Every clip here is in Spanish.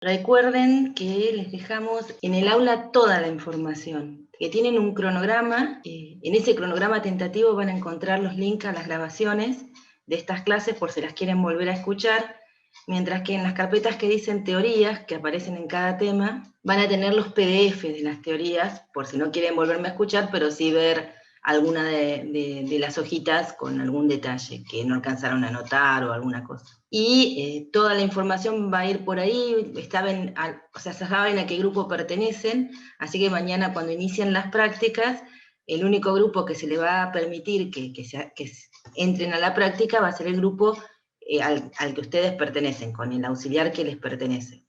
Recuerden que les dejamos en el aula toda la información, que tienen un cronograma, en ese cronograma tentativo van a encontrar los links a las grabaciones de estas clases por si las quieren volver a escuchar, mientras que en las carpetas que dicen teorías, que aparecen en cada tema, van a tener los PDF de las teorías, por si no quieren volverme a escuchar, pero sí ver alguna de las hojitas con algún detalle que no alcanzaron a anotar o alguna cosa. Y toda la información va a ir por ahí, saben a qué grupo pertenecen, así que mañana cuando inicien las prácticas, el único grupo que se le va a permitir que entren a la práctica va a ser el grupo al que ustedes pertenecen, con el auxiliar que les pertenece.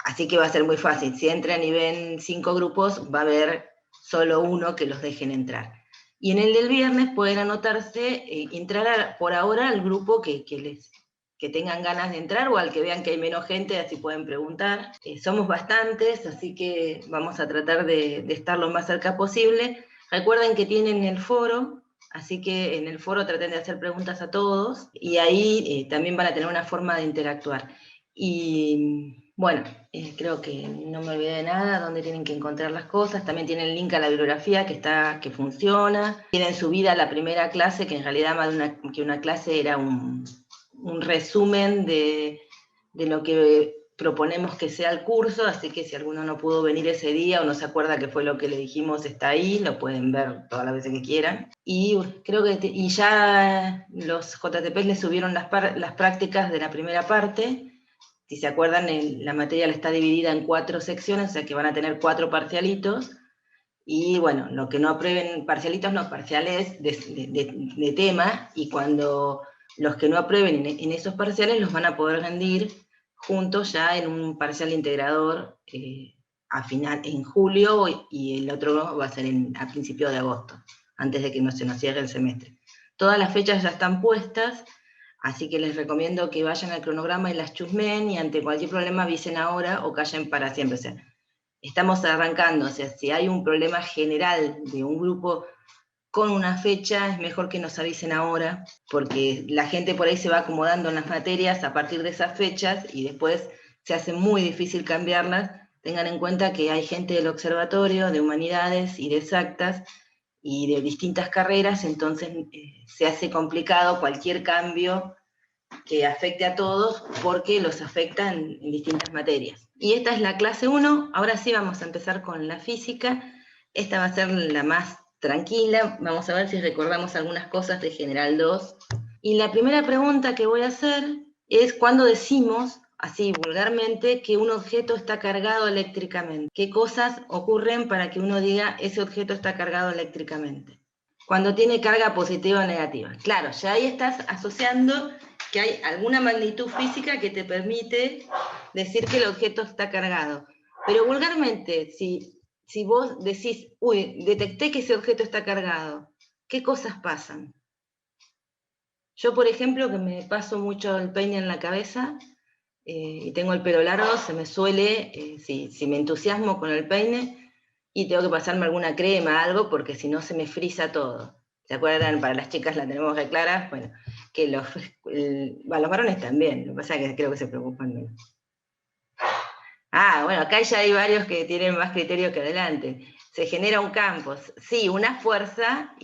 Así que va a ser muy fácil, si entran y ven 5 grupos, va a haber solo uno que los dejen entrar. Y en el del viernes pueden anotarse, entrar por ahora al grupo que tengan ganas de entrar, o al que vean que hay menos gente, así pueden preguntar. Somos bastantes, así que vamos a tratar de estar lo más cerca posible. Recuerden que tienen el foro, así que en el foro traten de hacer preguntas a todos, y ahí también van a tener una forma de interactuar. Y bueno, creo que no me olvidé de nada, dónde tienen que encontrar las cosas. También tienen el link a la bibliografía que funciona. Tienen subida la primera clase, que en realidad más que una clase era un resumen de lo que proponemos que sea el curso, así que si alguno no pudo venir ese día o no se acuerda qué fue lo que le dijimos, está ahí, lo pueden ver todas las veces que quieran. Y creo que ya los JTPs les subieron las prácticas de la primera parte. Si se acuerdan, la materia está dividida en 4 secciones, o sea que van a tener 4 parcialitos, y bueno, lo que no aprueben, parcialitos no, parciales de tema, y cuando los que no aprueben en esos parciales los van a poder rendir juntos ya en un parcial integrador en julio, y el otro va a ser a principios de agosto, antes de que no se nos cierre el semestre. Todas las fechas ya están puestas, así que les recomiendo que vayan al cronograma y las chusmen, y ante cualquier problema avisen ahora o callen para siempre. O sea, estamos arrancando, o sea, si hay un problema general de un grupo con una fecha, es mejor que nos avisen ahora, porque la gente por ahí se va acomodando en las materias a partir de esas fechas, y después se hace muy difícil cambiarlas. Tengan en cuenta que hay gente del observatorio, de humanidades y de exactas, y de distintas carreras, entonces se hace complicado cualquier cambio que afecte a todos, porque los afecta en distintas materias. Y esta es la clase 1, ahora sí vamos a empezar con la física. Esta va a ser la más tranquila, vamos a ver si recordamos algunas cosas de General 2. Y la primera pregunta que voy a hacer es cuándo decimos, así vulgarmente, que un objeto está cargado eléctricamente. ¿Qué cosas ocurren para que uno diga ese objeto está cargado eléctricamente? Cuando tiene carga positiva o negativa. Claro, ya ahí estás asociando que hay alguna magnitud física que te permite decir que el objeto está cargado. Pero vulgarmente, si vos decís, uy, detecté que ese objeto está cargado, ¿qué cosas pasan? Yo, por ejemplo, que me paso mucho el peine en la cabeza, y tengo el pelo largo, se me suele, si me entusiasmo con el peine, y tengo que pasarme alguna crema, algo, porque si no se me frisa todo. ¿Se acuerdan? Para las chicas la tenemos re claras, bueno, que los varones también, lo que pasa es que creo que se preocupan menos. Bueno, acá ya hay varios que tienen más criterio que adelante. Se genera un campo, sí, una fuerza,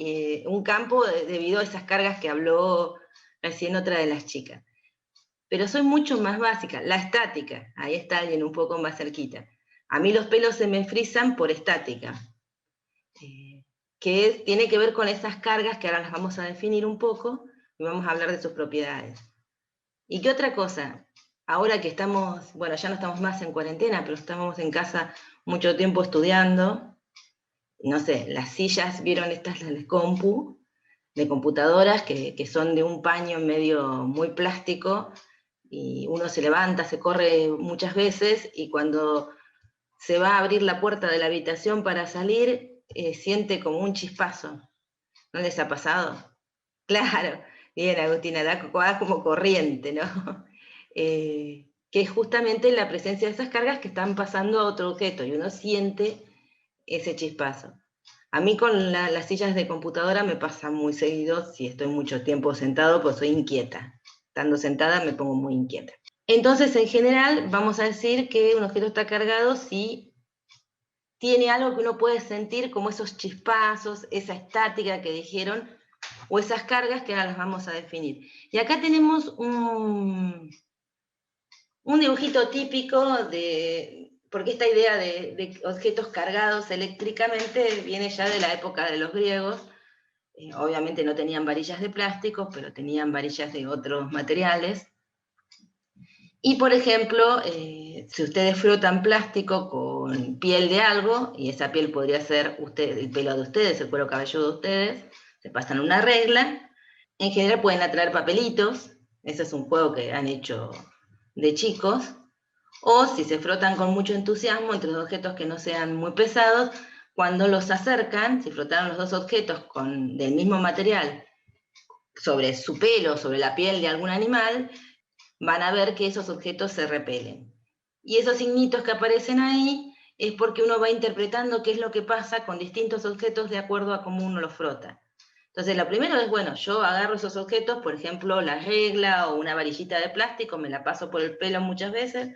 un campo debido a esas cargas que habló recién otra de las chicas. Pero soy mucho más básica, la estática, ahí está alguien un poco más cerquita. A mí los pelos se me frisan por estática, que tiene que ver con esas cargas que ahora las vamos a definir un poco, y vamos a hablar de sus propiedades. ¿Y qué otra cosa? Ahora que estamos, bueno, ya no estamos más en cuarentena, pero estamos en casa mucho tiempo estudiando, no sé, las sillas, ¿vieron estas de compu? De computadoras que son de un paño medio muy plástico, y uno se levanta, se corre muchas veces, y cuando se va a abrir la puerta de la habitación para salir, siente como un chispazo. ¿No les ha pasado? Claro, bien, Agustina, da como corriente, ¿no? Que es justamente la presencia de esas cargas que están pasando a otro objeto, y uno siente ese chispazo. A mí con las sillas de computadora me pasa muy seguido, si estoy mucho tiempo sentado, pues soy inquieta. Estando sentada me pongo muy inquieta. Entonces, en general, vamos a decir que un objeto está cargado si tiene algo que uno puede sentir, como esos chispazos, esa estática que dijeron, o esas cargas que ahora las vamos a definir. Y acá tenemos un dibujito típico porque esta idea de objetos cargados eléctricamente viene ya de la época de los griegos. Obviamente no tenían varillas de plástico, pero tenían varillas de otros materiales. Y por ejemplo, si ustedes frotan plástico con piel de algo, y esa piel podría ser el pelo de ustedes, el cuero cabelludo de ustedes, se pasan una regla, en general pueden atraer papelitos, ese es un juego que han hecho de chicos, o si se frotan con mucho entusiasmo entre dos objetos que no sean muy pesados, cuando los acercan, si frotaron los dos objetos del mismo material sobre su pelo, sobre la piel de algún animal, van a ver que esos objetos se repelen. Y esos signitos que aparecen ahí es porque uno va interpretando qué es lo que pasa con distintos objetos de acuerdo a cómo uno los frota. Entonces, lo primero es, bueno, yo agarro esos objetos, por ejemplo, la regla o una varillita de plástico, me la paso por el pelo muchas veces,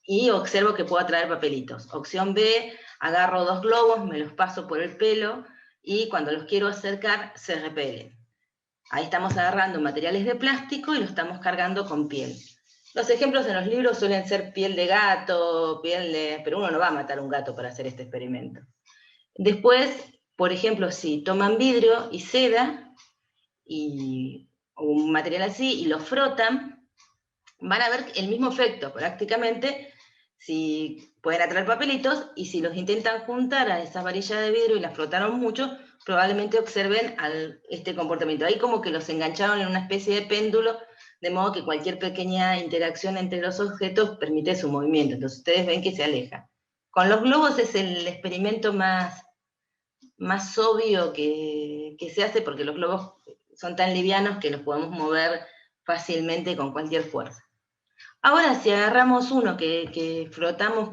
y observo que puedo atraer papelitos. Opción B, agarro dos globos, me los paso por el pelo, y cuando los quiero acercar, se repelen. Ahí estamos agarrando materiales de plástico y lo estamos cargando con piel. Los ejemplos en los libros suelen ser piel de gato, pero uno no va a matar a un gato para hacer este experimento. Después, por ejemplo, si toman vidrio y seda, o un material así, y lo frotan, van a ver el mismo efecto prácticamente, si pueden atraer papelitos, y si los intentan juntar a esas varillas de vidrio y las frotaron mucho, probablemente observen este comportamiento. Ahí como que los engancharon en una especie de péndulo, de modo que cualquier pequeña interacción entre los objetos permite su movimiento. Entonces ustedes ven que se aleja. Con los globos es el experimento más obvio que se hace, porque los globos son tan livianos que los podemos mover fácilmente con cualquier fuerza. Ahora, si agarramos uno que frotamos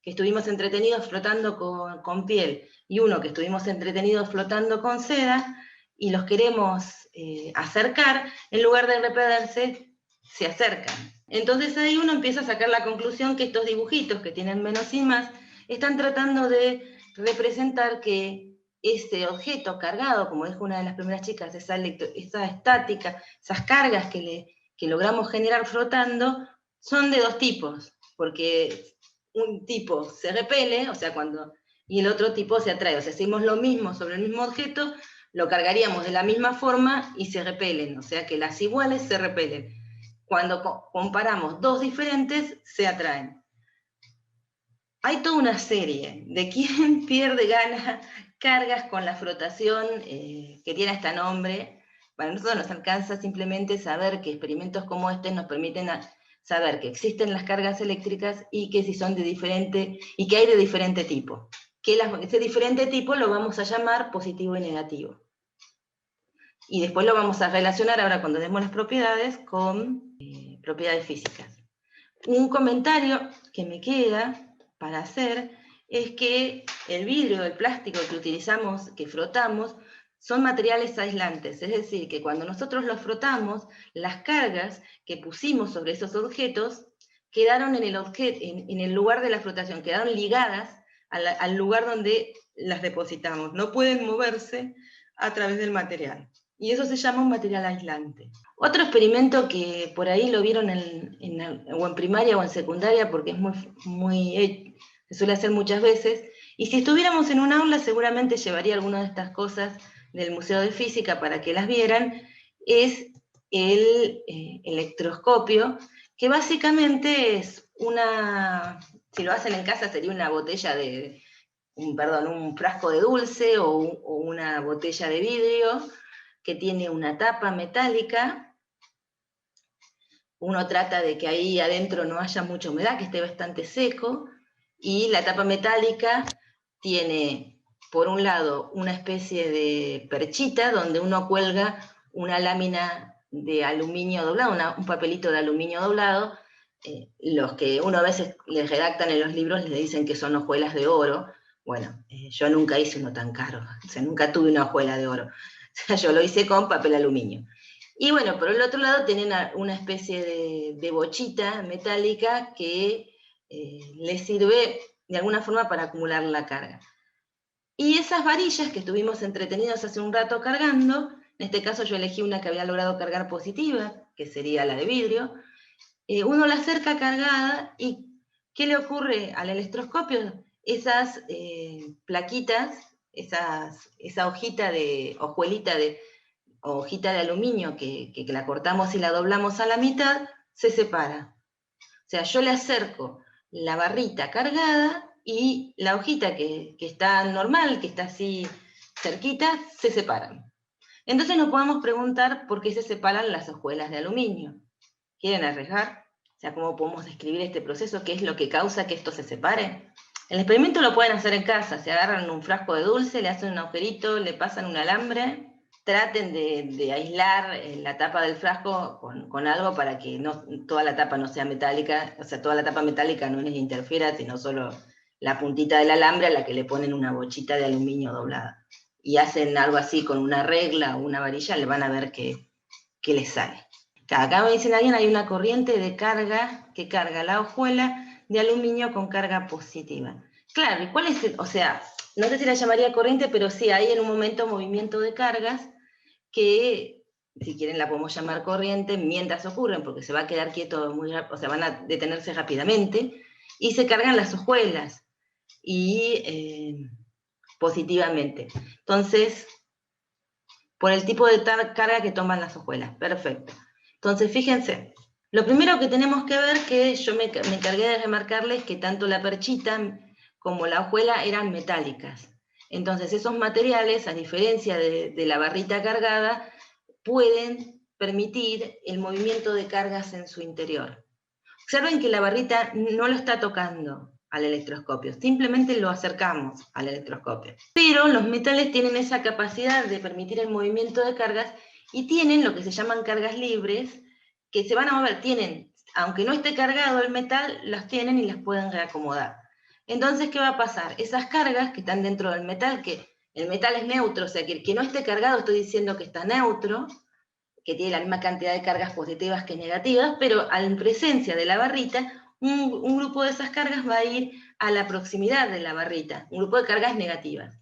que estuvimos entretenidos flotando con piel, y uno que estuvimos entretenidos flotando con seda, y los queremos acercar, en lugar de repelerse, se acercan. Entonces ahí uno empieza a sacar la conclusión que estos dibujitos, que tienen menos y más, están tratando de representar que ese objeto cargado, como dijo una de las primeras chicas, esa estática, esas cargas que logramos generar flotando, son de dos tipos, porque un tipo se repele, o sea, y el otro tipo se atrae. O sea, si hacemos lo mismo sobre el mismo objeto, lo cargaríamos de la misma forma y se repelen, o sea que las iguales se repelen. Cuando comparamos dos diferentes, se atraen. Hay toda una serie de quién pierde, gana, cargas con la frotación, que tiene este nombre. Para nosotros nos alcanza simplemente saber que experimentos como este nos permiten saber que existen las cargas eléctricas y que si son de diferente, y que hay de diferente tipo. Que ese diferente tipo lo vamos a llamar positivo y negativo. Y después lo vamos a relacionar ahora cuando demos las propiedades con propiedades físicas. Un comentario que me queda para hacer es que el vidrio, el plástico que utilizamos, que frotamos, son materiales aislantes, es decir, que cuando nosotros los frotamos, las cargas que pusimos sobre esos objetos quedaron en el lugar de la frotación, quedaron ligadas al lugar donde las depositamos, no pueden moverse a través del material. Y eso se llama un material aislante. Otro experimento que por ahí lo vieron o en primaria o en secundaria, porque es se suele hacer muchas veces, y si estuviéramos en un aula seguramente llevaría algunas de estas cosas del Museo de Física para que las vieran, es el electroscopio, que básicamente es si lo hacen en casa sería una botella un frasco de dulce o una botella de vidrio que tiene una tapa metálica. Uno trata de que ahí adentro no haya mucha humedad, que esté bastante seco, y la tapa metálica tiene, por un lado, una especie de perchita donde uno cuelga una lámina de aluminio doblado, un papelito de aluminio doblado. Los que uno a veces les redactan en los libros les dicen que son hojuelas de oro. Bueno, yo nunca hice uno tan caro, o sea, nunca tuve una hojuela de oro. O sea, yo lo hice con papel aluminio. Y bueno, por el otro lado tienen una especie de bochita metálica que les sirve de alguna forma para acumular la carga. Y esas varillas que estuvimos entretenidos hace un rato cargando, en este caso yo elegí una que había logrado cargar positiva, que sería la de vidrio, uno la acerca cargada y ¿qué le ocurre al electroscopio? Esas plaquitas, esa hojita de aluminio que la cortamos y la doblamos a la mitad, se separa. O sea, yo le acerco la barrita cargada y la hojita que está normal, que está así cerquita, se separan. Entonces nos podemos preguntar por qué se separan las hojuelas de aluminio. ¿Quieren arriesgar? O sea, ¿cómo podemos describir este proceso? ¿Qué es lo que causa que esto se separe? El experimento lo pueden hacer en casa. Se agarran un frasco de dulce, le hacen un agujerito, le pasan un alambre, traten de aislar la tapa del frasco con algo para que toda la tapa no sea metálica, o sea, toda la tapa metálica no les interfiera, sino solo la puntita del alambre a la que le ponen una bochita de aluminio doblada. Y hacen algo así con una regla o una varilla, le van a ver que les sale. Acá me dicen alguien, hay una corriente de carga que carga la hojuela de aluminio con carga positiva. Claro, ¿y cuál es o sea, no sé si la llamaría corriente, pero sí hay en un momento movimiento de cargas que, si quieren la podemos llamar corriente, mientras ocurren, porque se va a quedar quieto muy rápido, o sea, van a detenerse rápidamente, y se cargan las hojuelas, y positivamente. Entonces, por el tipo de carga que toman las hojuelas. Perfecto. Entonces, fíjense, lo primero que tenemos que ver, que yo me encargué de remarcarles, que tanto la perchita como la hojuela eran metálicas. Entonces, esos materiales, a diferencia de la barrita cargada, pueden permitir el movimiento de cargas en su interior. Observen que la barrita no lo está tocando al electroscopio, simplemente lo acercamos al electroscopio. Pero los metales tienen esa capacidad de permitir el movimiento de cargas y tienen lo que se llaman cargas libres, que se van a mover, aunque no esté cargado el metal, las tienen y las pueden reacomodar. Entonces, ¿qué va a pasar? Esas cargas que están dentro del metal, que el metal es neutro, o sea, que el que no esté cargado estoy diciendo que está neutro, que tiene la misma cantidad de cargas positivas que negativas, pero en presencia de la barrita, un grupo de esas cargas va a ir a la proximidad de la barrita, un grupo de cargas negativas.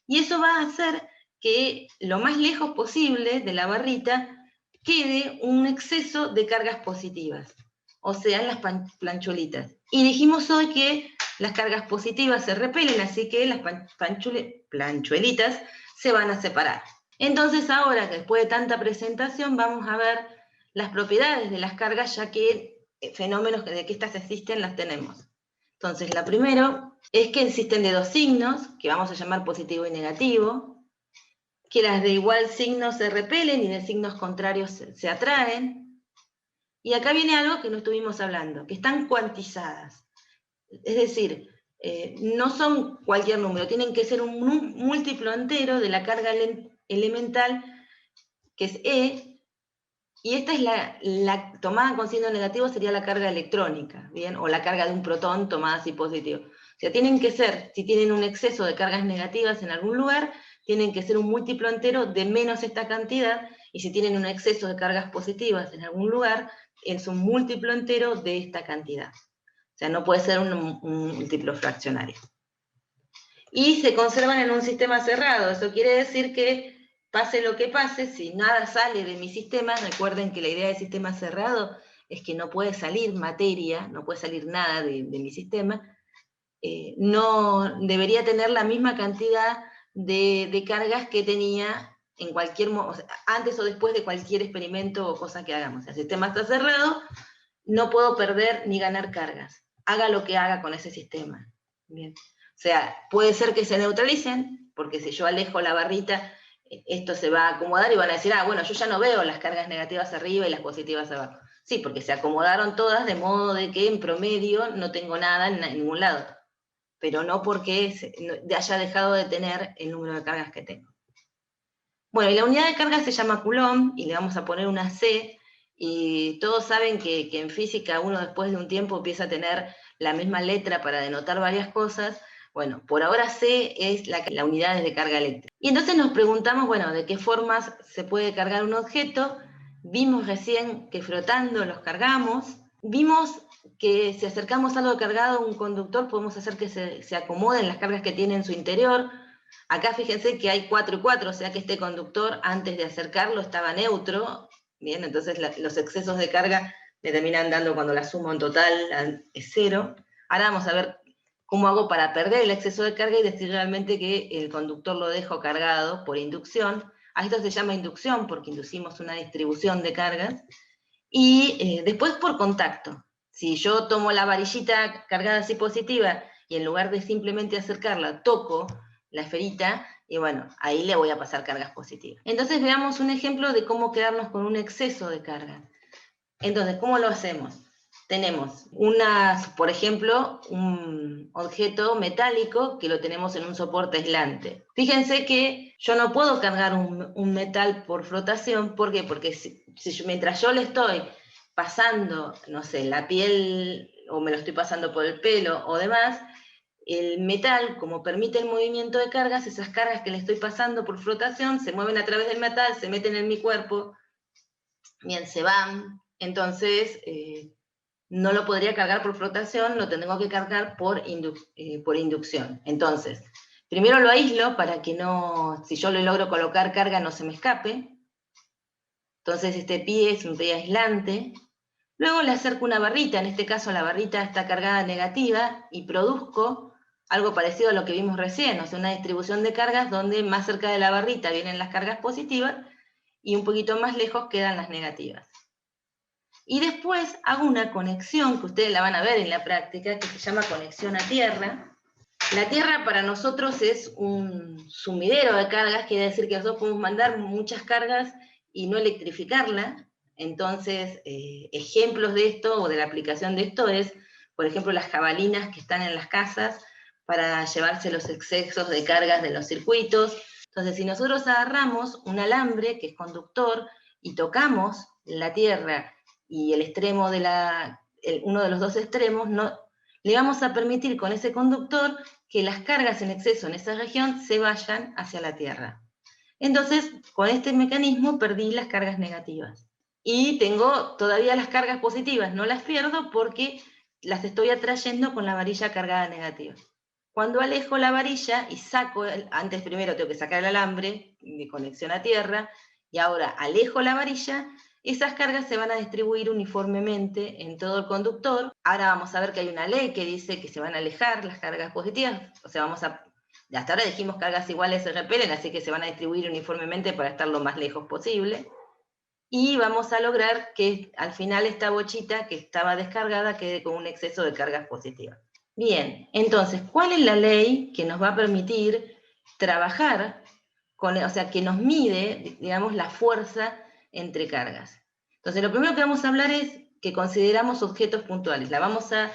Y eso va a hacer que lo más lejos posible de la barrita quede un exceso de cargas positivas, o sea, en las planchuelitas. Y dijimos hoy que las cargas positivas se repelen, así que las planchuelitas se van a separar. Entonces ahora, que después de tanta presentación, vamos a ver las propiedades de las cargas, ya que fenómenos de que estas existen las tenemos. Entonces, la primero es que existen de dos signos, que vamos a llamar positivo y negativo, que las de igual signo se repelen y de signos contrarios se atraen. Y acá viene algo que no estuvimos hablando, que están cuantizadas. Es decir, no son cualquier número, tienen que ser un múltiplo entero de la carga elemental, que es E, y esta es la tomada con signo negativo, sería la carga electrónica, ¿bien? O la carga de un protón tomada así positivo. O sea, tienen que ser, si tienen un exceso de cargas negativas en algún lugar, tienen que ser un múltiplo entero de menos esta cantidad, y si tienen un exceso de cargas positivas en algún lugar, es un múltiplo entero de esta cantidad. O sea, no puede ser un múltiplo fraccionario. Y se conservan en un sistema cerrado. Eso quiere decir que pase lo que pase, si nada sale de mi sistema, recuerden que la idea del sistema cerrado es que no puede salir materia, no puede salir nada de mi sistema, no debería tener la misma cantidad de cargas que tenía en cualquier, o sea, antes o después de cualquier experimento o cosa que hagamos. El sistema está cerrado, no puedo perder ni ganar cargas, haga lo que haga con ese sistema. Bien. O sea, puede ser que se neutralicen, porque si yo alejo la barrita, esto se va a acomodar y van a decir, bueno, yo ya no veo las cargas negativas arriba y las positivas abajo. Sí, porque se acomodaron todas de modo de que en promedio no tengo nada en ningún lado, pero no porque haya dejado de tener el número de cargas que tengo. Bueno, y la unidad de carga se llama Coulomb, y le vamos a poner una C, y todos saben que en física uno después de un tiempo empieza a tener la misma letra para denotar varias cosas. Bueno, por ahora C es la unidad de carga eléctrica. Y entonces nos preguntamos, bueno, ¿de qué formas se puede cargar un objeto? Vimos recién que frotando los cargamos. Vimos que si acercamos algo cargado a un conductor podemos hacer que se acomoden las cargas que tiene en su interior. Acá fíjense que hay 4 y 4, o sea que este conductor antes de acercarlo estaba neutro. Bien, entonces los excesos de carga me terminan dando cuando la sumo en total es 0. Ahora vamos a ver cómo hago para perder el exceso de carga y decir realmente que el conductor lo dejo cargado por inducción. A esto se llama inducción porque inducimos una distribución de cargas. Y después por contacto. Si yo tomo la varillita cargada así positiva y en lugar de simplemente acercarla, toco la esferita, y bueno, ahí le voy a pasar cargas positivas. Entonces veamos un ejemplo de cómo quedarnos con un exceso de carga. Entonces, ¿cómo lo hacemos? Tenemos por ejemplo, un objeto metálico que lo tenemos en un soporte aislante. Fíjense que yo no puedo cargar un metal por flotación. ¿Por qué? Porque mientras yo le estoy pasando, no sé, la piel, o me lo estoy pasando por el pelo o demás, el metal, como permite el movimiento de cargas, esas cargas que le estoy pasando por flotación se mueven a través del metal, se meten en mi cuerpo, bien, se van. Entonces, no lo podría cargar por flotación, lo tengo que cargar por inducción. Entonces, primero lo aíslo para que no, si yo le logro colocar carga, no se me escape. Entonces este pie es un pie aislante. Luego le acerco una barrita, en este caso la barrita está cargada negativa, y produzco algo parecido a lo que vimos recién, o sea, una distribución de cargas donde más cerca de la barrita vienen las cargas positivas y un poquito más lejos quedan las negativas. Y después hago una conexión, que ustedes la van a ver en la práctica, que se llama conexión a tierra. La tierra para nosotros es un sumidero de cargas, quiere decir que nosotros podemos mandar muchas cargas y no electrificarla. Entonces, ejemplos de esto o de la aplicación de esto es, por ejemplo, las jabalinas que están en las casas para llevarse los excesos de cargas de los circuitos. Entonces, si nosotros agarramos un alambre que es conductor y tocamos la tierra y el extremo de uno de los dos extremos, no, le vamos a permitir con ese conductor que las cargas en exceso en esa región se vayan hacia la tierra. Entonces, con este mecanismo perdí las cargas negativas. Y tengo todavía las cargas positivas, no las pierdo porque las estoy atrayendo con la varilla cargada negativa. Cuando alejo la varilla y saco, antes primero tengo que sacar el alambre de conexión a tierra, y ahora alejo la varilla, esas cargas se van a distribuir uniformemente en todo el conductor. Ahora vamos a ver que hay una ley que dice que se van a alejar las cargas positivas, o sea, hasta ahora dijimos cargas iguales se repelen, así que se van a distribuir uniformemente para estar lo más lejos posible. Y vamos a lograr que al final esta bochita que estaba descargada quede con un exceso de cargas positivas. Bien, entonces, ¿cuál es la ley que nos va a permitir trabajar o sea, que nos mide, digamos, la fuerza entre cargas? Entonces, lo primero que vamos a hablar es que consideramos objetos puntuales. La vamos a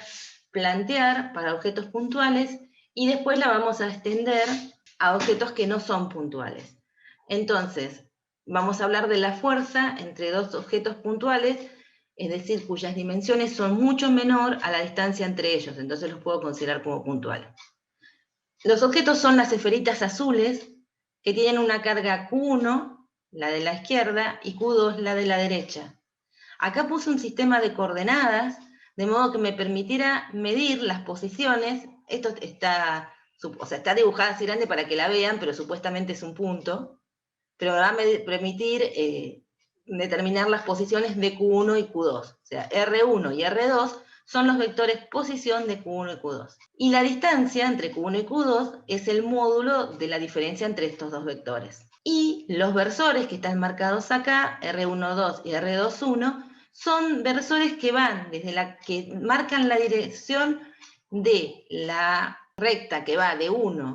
plantear para objetos puntuales y después la vamos a extender a objetos que no son puntuales. Entonces, vamos a hablar de la fuerza entre dos objetos puntuales, es decir, cuyas dimensiones son mucho menor a la distancia entre ellos, entonces los puedo considerar como puntuales. Los objetos son las esferitas azules, que tienen una carga Q1, la de la izquierda, y Q2, la de la derecha. Acá puse un sistema de coordenadas, de modo que me permitiera medir las posiciones. Esto está dibujada así grande para que la vean, pero supuestamente es un punto, pero me va a permitir determinar las posiciones de Q1 y Q2. O sea, R1 y R2 son los vectores posición de Q1 y Q2. Y la distancia entre Q1 y Q2 es el módulo de la diferencia entre estos dos vectores. Y los versores que están marcados acá, R12 y R21, son versores que que marcan la dirección de la recta que va de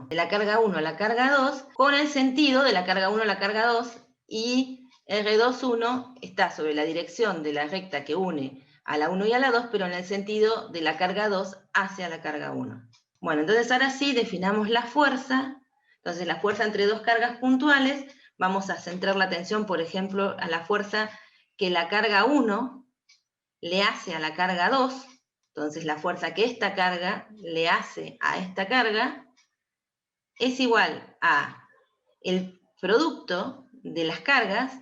la carga 1 a la carga 2, con el sentido de la carga 1 a la carga 2, y R21 está sobre la dirección de la recta que une a la 1 y a la 2, pero en el sentido de la carga 2 hacia la carga 1. Bueno, entonces ahora sí definamos la fuerza. Entonces la fuerza entre dos cargas puntuales, vamos a centrar la atención, por ejemplo, a la fuerza que la carga 1 le hace a la carga 2. Entonces la fuerza que esta carga le hace a esta carga es igual a el producto de las cargas,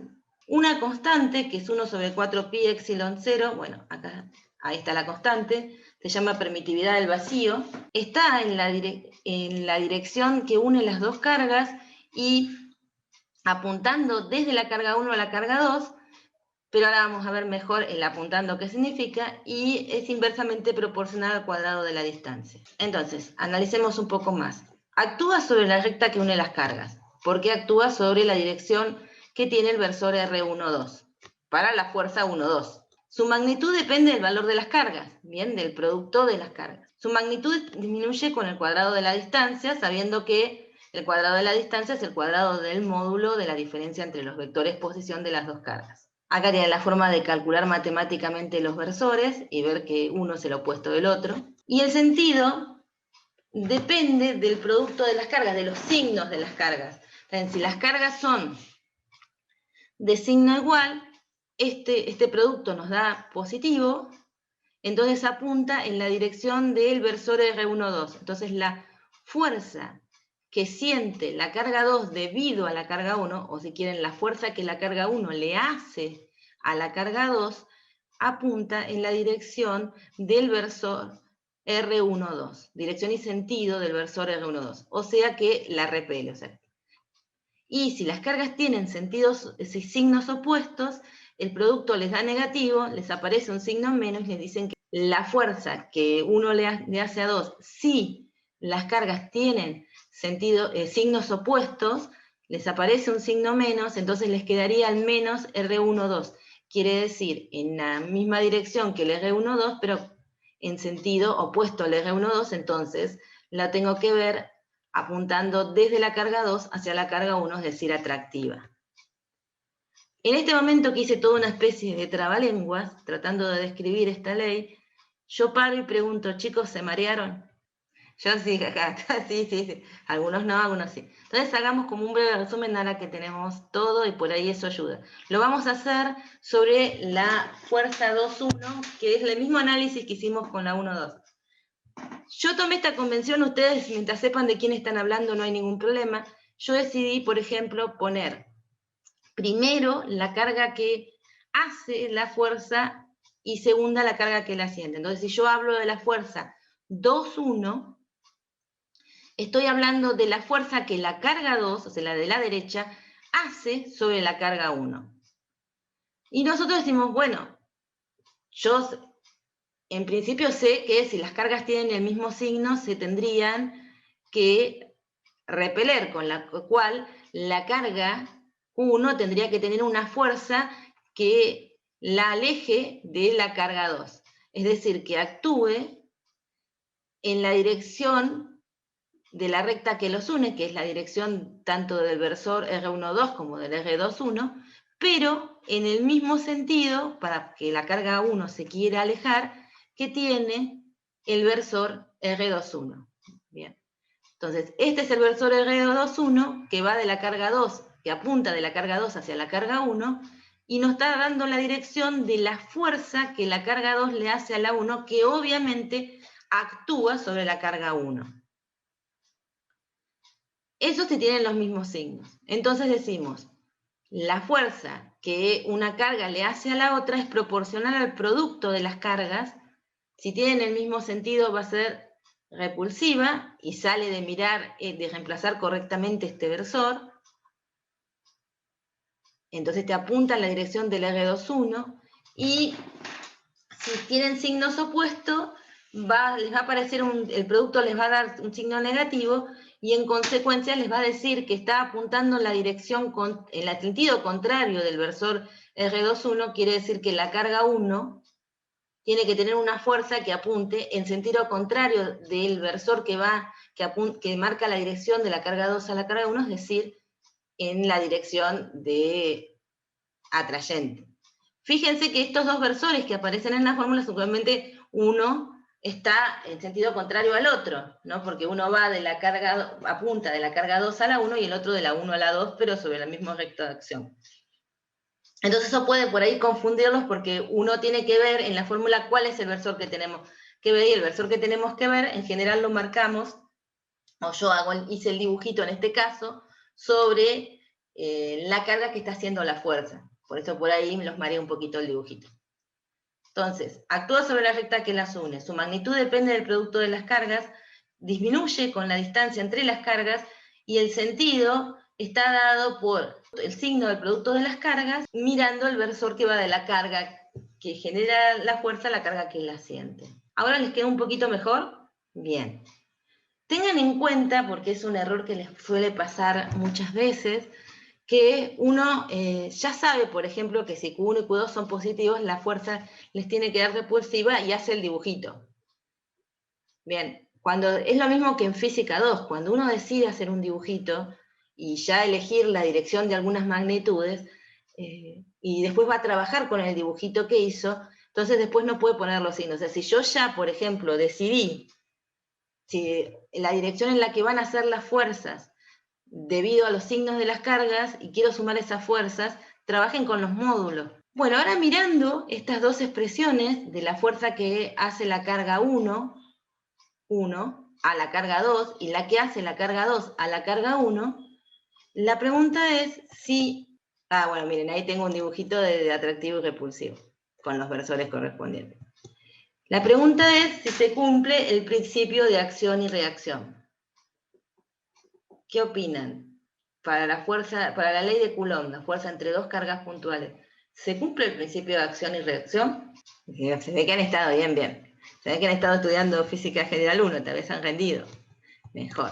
una constante, que es 1 sobre 4pi epsilon 0, bueno, acá, ahí está la constante, se llama permitividad del vacío, está en la dirección que une las dos cargas y apuntando desde la carga 1 a la carga 2, pero ahora vamos a ver mejor el apuntando qué significa, y es inversamente proporcional al cuadrado de la distancia. Entonces, analicemos un poco más. Actúa sobre la recta que une las cargas, porque actúa sobre la dirección que tiene el versor R12, para la fuerza 1,2. Su magnitud depende del valor de las cargas, bien, del producto de las cargas. Su magnitud disminuye con el cuadrado de la distancia, sabiendo que el cuadrado de la distancia es el cuadrado del módulo de la diferencia entre los vectores posición de las dos cargas. Acá tienen la forma de calcular matemáticamente los versores y ver que uno es el opuesto del otro. Y el sentido depende del producto de las cargas, de los signos de las cargas. Entonces, si las cargas son de signo igual, este producto nos da positivo, entonces apunta en la dirección del versor R12. Entonces la fuerza que siente la carga 2 debido a la carga 1, o si quieren la fuerza que la carga 1 le hace a la carga 2, apunta en la dirección del versor R12, dirección y sentido del versor R12, o sea que la repele. Y si las cargas tienen signos opuestos, el producto les da negativo, les aparece un signo menos y les dicen que la fuerza que uno le hace a 2, si las cargas tienen signos opuestos, les aparece un signo menos, entonces les quedaría el menos R12. Quiere decir, en la misma dirección que el R12, pero en sentido opuesto al R12, entonces la tengo que ver apuntando desde la carga 2 hacia la carga 1, es decir, atractiva. En este momento que hice toda una especie de trabalenguas, tratando de describir esta ley, yo paro y pregunto, chicos, ¿se marearon? Yo sí, acá, sí. Algunos no, algunos sí. Entonces hagamos como un breve resumen ahora que tenemos todo y por ahí eso ayuda. Lo vamos a hacer sobre la fuerza 2,1, que es el mismo análisis que hicimos con la 1,2. Yo tomé esta convención, ustedes mientras sepan de quién están hablando no hay ningún problema. Yo decidí, por ejemplo, poner primero la carga que hace la fuerza y segunda la carga que la siente. Entonces, si yo hablo de la fuerza 2,1, estoy hablando de la fuerza que la carga 2, o sea, la de la derecha, hace sobre la carga 1. Y nosotros decimos, bueno, yo en principio sé que si las cargas tienen el mismo signo, se tendrían que repeler, con la cual la carga 1 tendría que tener una fuerza que la aleje de la carga 2. Es decir, que actúe en la dirección de la recta que los une, que es la dirección tanto del versor R12 como del R21, pero en el mismo sentido, para que la carga 1 se quiera alejar, que tiene el versor R21. Bien. Entonces, este es el versor R21 que va de la carga 2, que apunta de la carga 2 hacia la carga 1, y nos está dando la dirección de la fuerza que la carga 2 le hace a la 1, que obviamente actúa sobre la carga 1. Esos sí tienen los mismos signos. Entonces decimos, la fuerza que una carga le hace a la otra es proporcional al producto de las cargas. Si tienen el mismo sentido va a ser repulsiva y sale de mirar, de reemplazar correctamente este versor. Entonces te apunta en la dirección del R21 y si tienen signos opuestos, les va a aparecer el producto les va a dar un signo negativo y en consecuencia les va a decir que está apuntando en la dirección, en el sentido contrario del versor R21, quiere decir que la carga 1 tiene que tener una fuerza que apunte en sentido contrario del versor que marca la dirección de la carga 2 a la carga 1, es decir, en la dirección de atrayente. Fíjense que estos dos versores que aparecen en la fórmula, seguramente uno está en sentido contrario al otro, ¿no? Porque uno va de la carga, apunta de la carga 2 a la 1 y el otro de la 1 a la 2, pero sobre el mismo recto de acción. Entonces eso puede por ahí confundirlos porque uno tiene que ver en la fórmula cuál es el versor que tenemos que ver, y el versor que tenemos que ver en general lo marcamos, o yo hice el dibujito en este caso, sobre la carga que está haciendo la fuerza. Por eso por ahí me los mareé un poquito el dibujito. Entonces, actúa sobre la recta que las une. Su magnitud depende del producto de las cargas, disminuye con la distancia entre las cargas y el sentido está dado por el signo del producto de las cargas mirando el versor que va de la carga que genera la fuerza a la carga que la siente. ¿Ahora les queda un poquito mejor? Bien. Tengan en cuenta, porque es un error que les suele pasar muchas veces, que uno ya sabe, por ejemplo, que si Q1 y Q2 son positivos, la fuerza les tiene que dar repulsiva y hace el dibujito. Bien, cuando es lo mismo que en física 2, cuando uno decide hacer un dibujito y ya elegir la dirección de algunas magnitudes, y después va a trabajar con el dibujito que hizo, entonces después no puede poner los signos. O sea, si yo ya, por ejemplo, decidí si la dirección en la que van a ser las fuerzas debido a los signos de las cargas y quiero sumar esas fuerzas, trabajen con los módulos. Bueno, ahora mirando estas dos expresiones de la fuerza que hace la carga 1 a la carga 2 y la que hace la carga 2 a la carga 1, la pregunta es si... bueno, miren, ahí tengo un dibujito de atractivo y repulsivo con los versores correspondientes. La pregunta es si se cumple el principio de acción y reacción. ¿Qué opinan? Para la ley de Coulomb, la fuerza entre dos cargas puntuales, ¿se cumple el principio de acción y reacción? Se ve que han estado bien. Se ve que han estado estudiando Física General 1, tal vez han rendido. Mejor.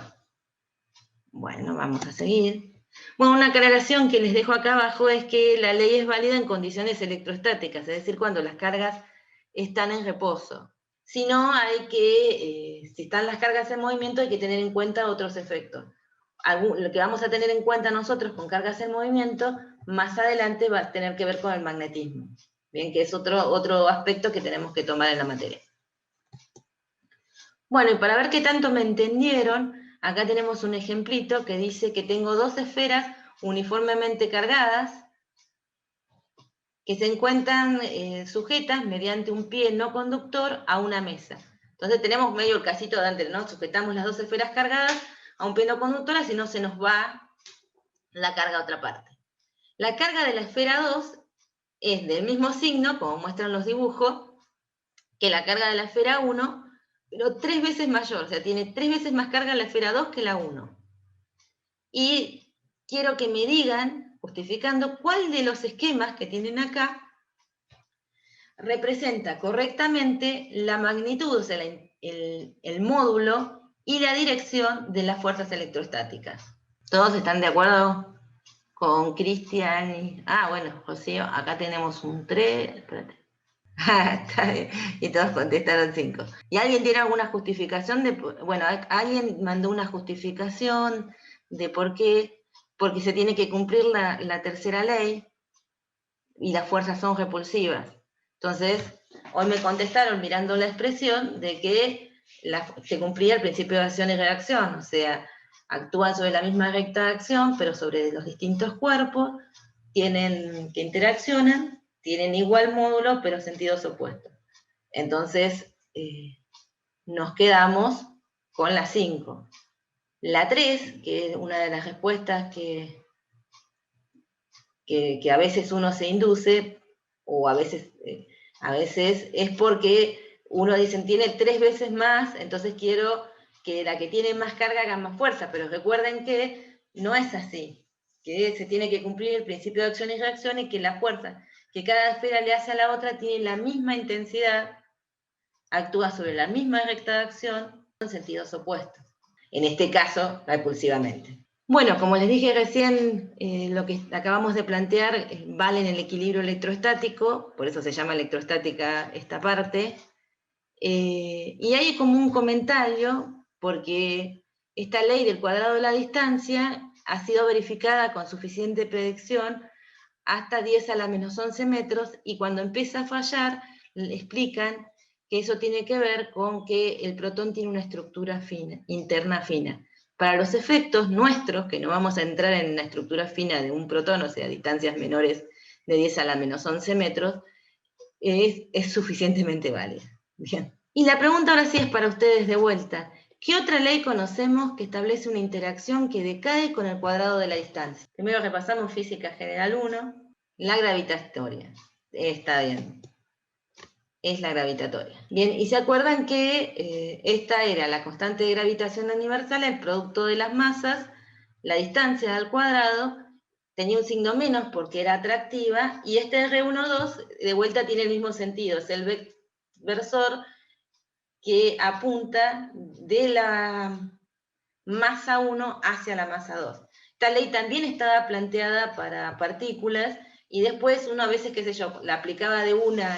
Bueno, vamos a seguir. Bueno, una aclaración que les dejo acá abajo es que la ley es válida en condiciones electrostáticas, es decir, cuando las cargas están en reposo. Si no, hay que, si están las cargas en movimiento, hay que tener en cuenta otros efectos. Lo que vamos a tener en cuenta nosotros con cargas en movimiento, más adelante va a tener que ver con el magnetismo. Bien, que es otro aspecto que tenemos que tomar en la materia. Bueno, y para ver qué tanto me entendieron, acá tenemos un ejemplito que dice que tengo dos esferas uniformemente cargadas que se encuentran sujetas mediante un pie no conductor a una mesa. Entonces tenemos medio el casito de antes, ¿no? Sujetamos las dos esferas cargadas a un pie no conductor, así no se nos va la carga a otra parte. La carga de la esfera 2 es del mismo signo, como muestran los dibujos, que la carga de la esfera 1, pero 3 veces mayor, o sea, tiene 3 veces más carga la esfera 2 que la 1. Y quiero que me digan, justificando, cuál de los esquemas que tienen acá representa correctamente la magnitud, o sea, el módulo y la dirección de las fuerzas electrostáticas. ¿Todos están de acuerdo con Cristian? Bueno, José, acá tenemos un 3. Espérate. Está bien. Y todos contestaron 5. ¿Y alguien tiene alguna justificación? Bueno, alguien mandó una justificación de por qué, porque se tiene que cumplir la tercera ley y las fuerzas son repulsivas. Entonces, hoy me contestaron mirando la expresión de que se cumplía el principio de acción y reacción, o sea, actúan sobre la misma recta de acción, pero sobre los distintos cuerpos, que interaccionan, tienen igual módulo, pero sentidos opuestos. Entonces, nos quedamos con la 5. La 3, que es una de las respuestas que a veces uno se induce, o a veces es porque uno dice, tiene 3 veces más, entonces quiero que la que tiene más carga haga más fuerza, pero recuerden que no es así, que se tiene que cumplir el principio de acción y reacción y que la fuerza que cada esfera le hace a la otra tiene la misma intensidad, actúa sobre la misma recta de acción en sentidos opuestos. En este caso, repulsivamente. Bueno, como les dije recién, lo que acabamos de plantear vale en el equilibrio electrostático, por eso se llama electrostática esta parte, y hay como un comentario, porque esta ley del cuadrado de la distancia ha sido verificada con suficiente predicción hasta 10 a la menos 11 metros, y cuando empieza a fallar, le explican que eso tiene que ver con que el protón tiene una estructura fina, interna fina. Para los efectos nuestros, que no vamos a entrar en la estructura fina de un protón, o sea, distancias menores de 10 a la menos 11 metros, es suficientemente válida. Bien. Y la pregunta ahora sí es para ustedes de vuelta. ¿Qué otra ley conocemos que establece una interacción que decae con el cuadrado de la distancia? Primero repasamos Física General 1. La gravitatoria. Está bien. Es la gravitatoria. Bien, y se acuerdan que esta era la constante de gravitación universal, el producto de las masas, la distancia al cuadrado, tenía un signo menos porque era atractiva, y este R12 de vuelta tiene el mismo sentido, es el versor que apunta de la masa 1 hacia la masa 2. Esta ley también estaba planteada para partículas, y después uno a veces, qué sé yo, la aplicaba de una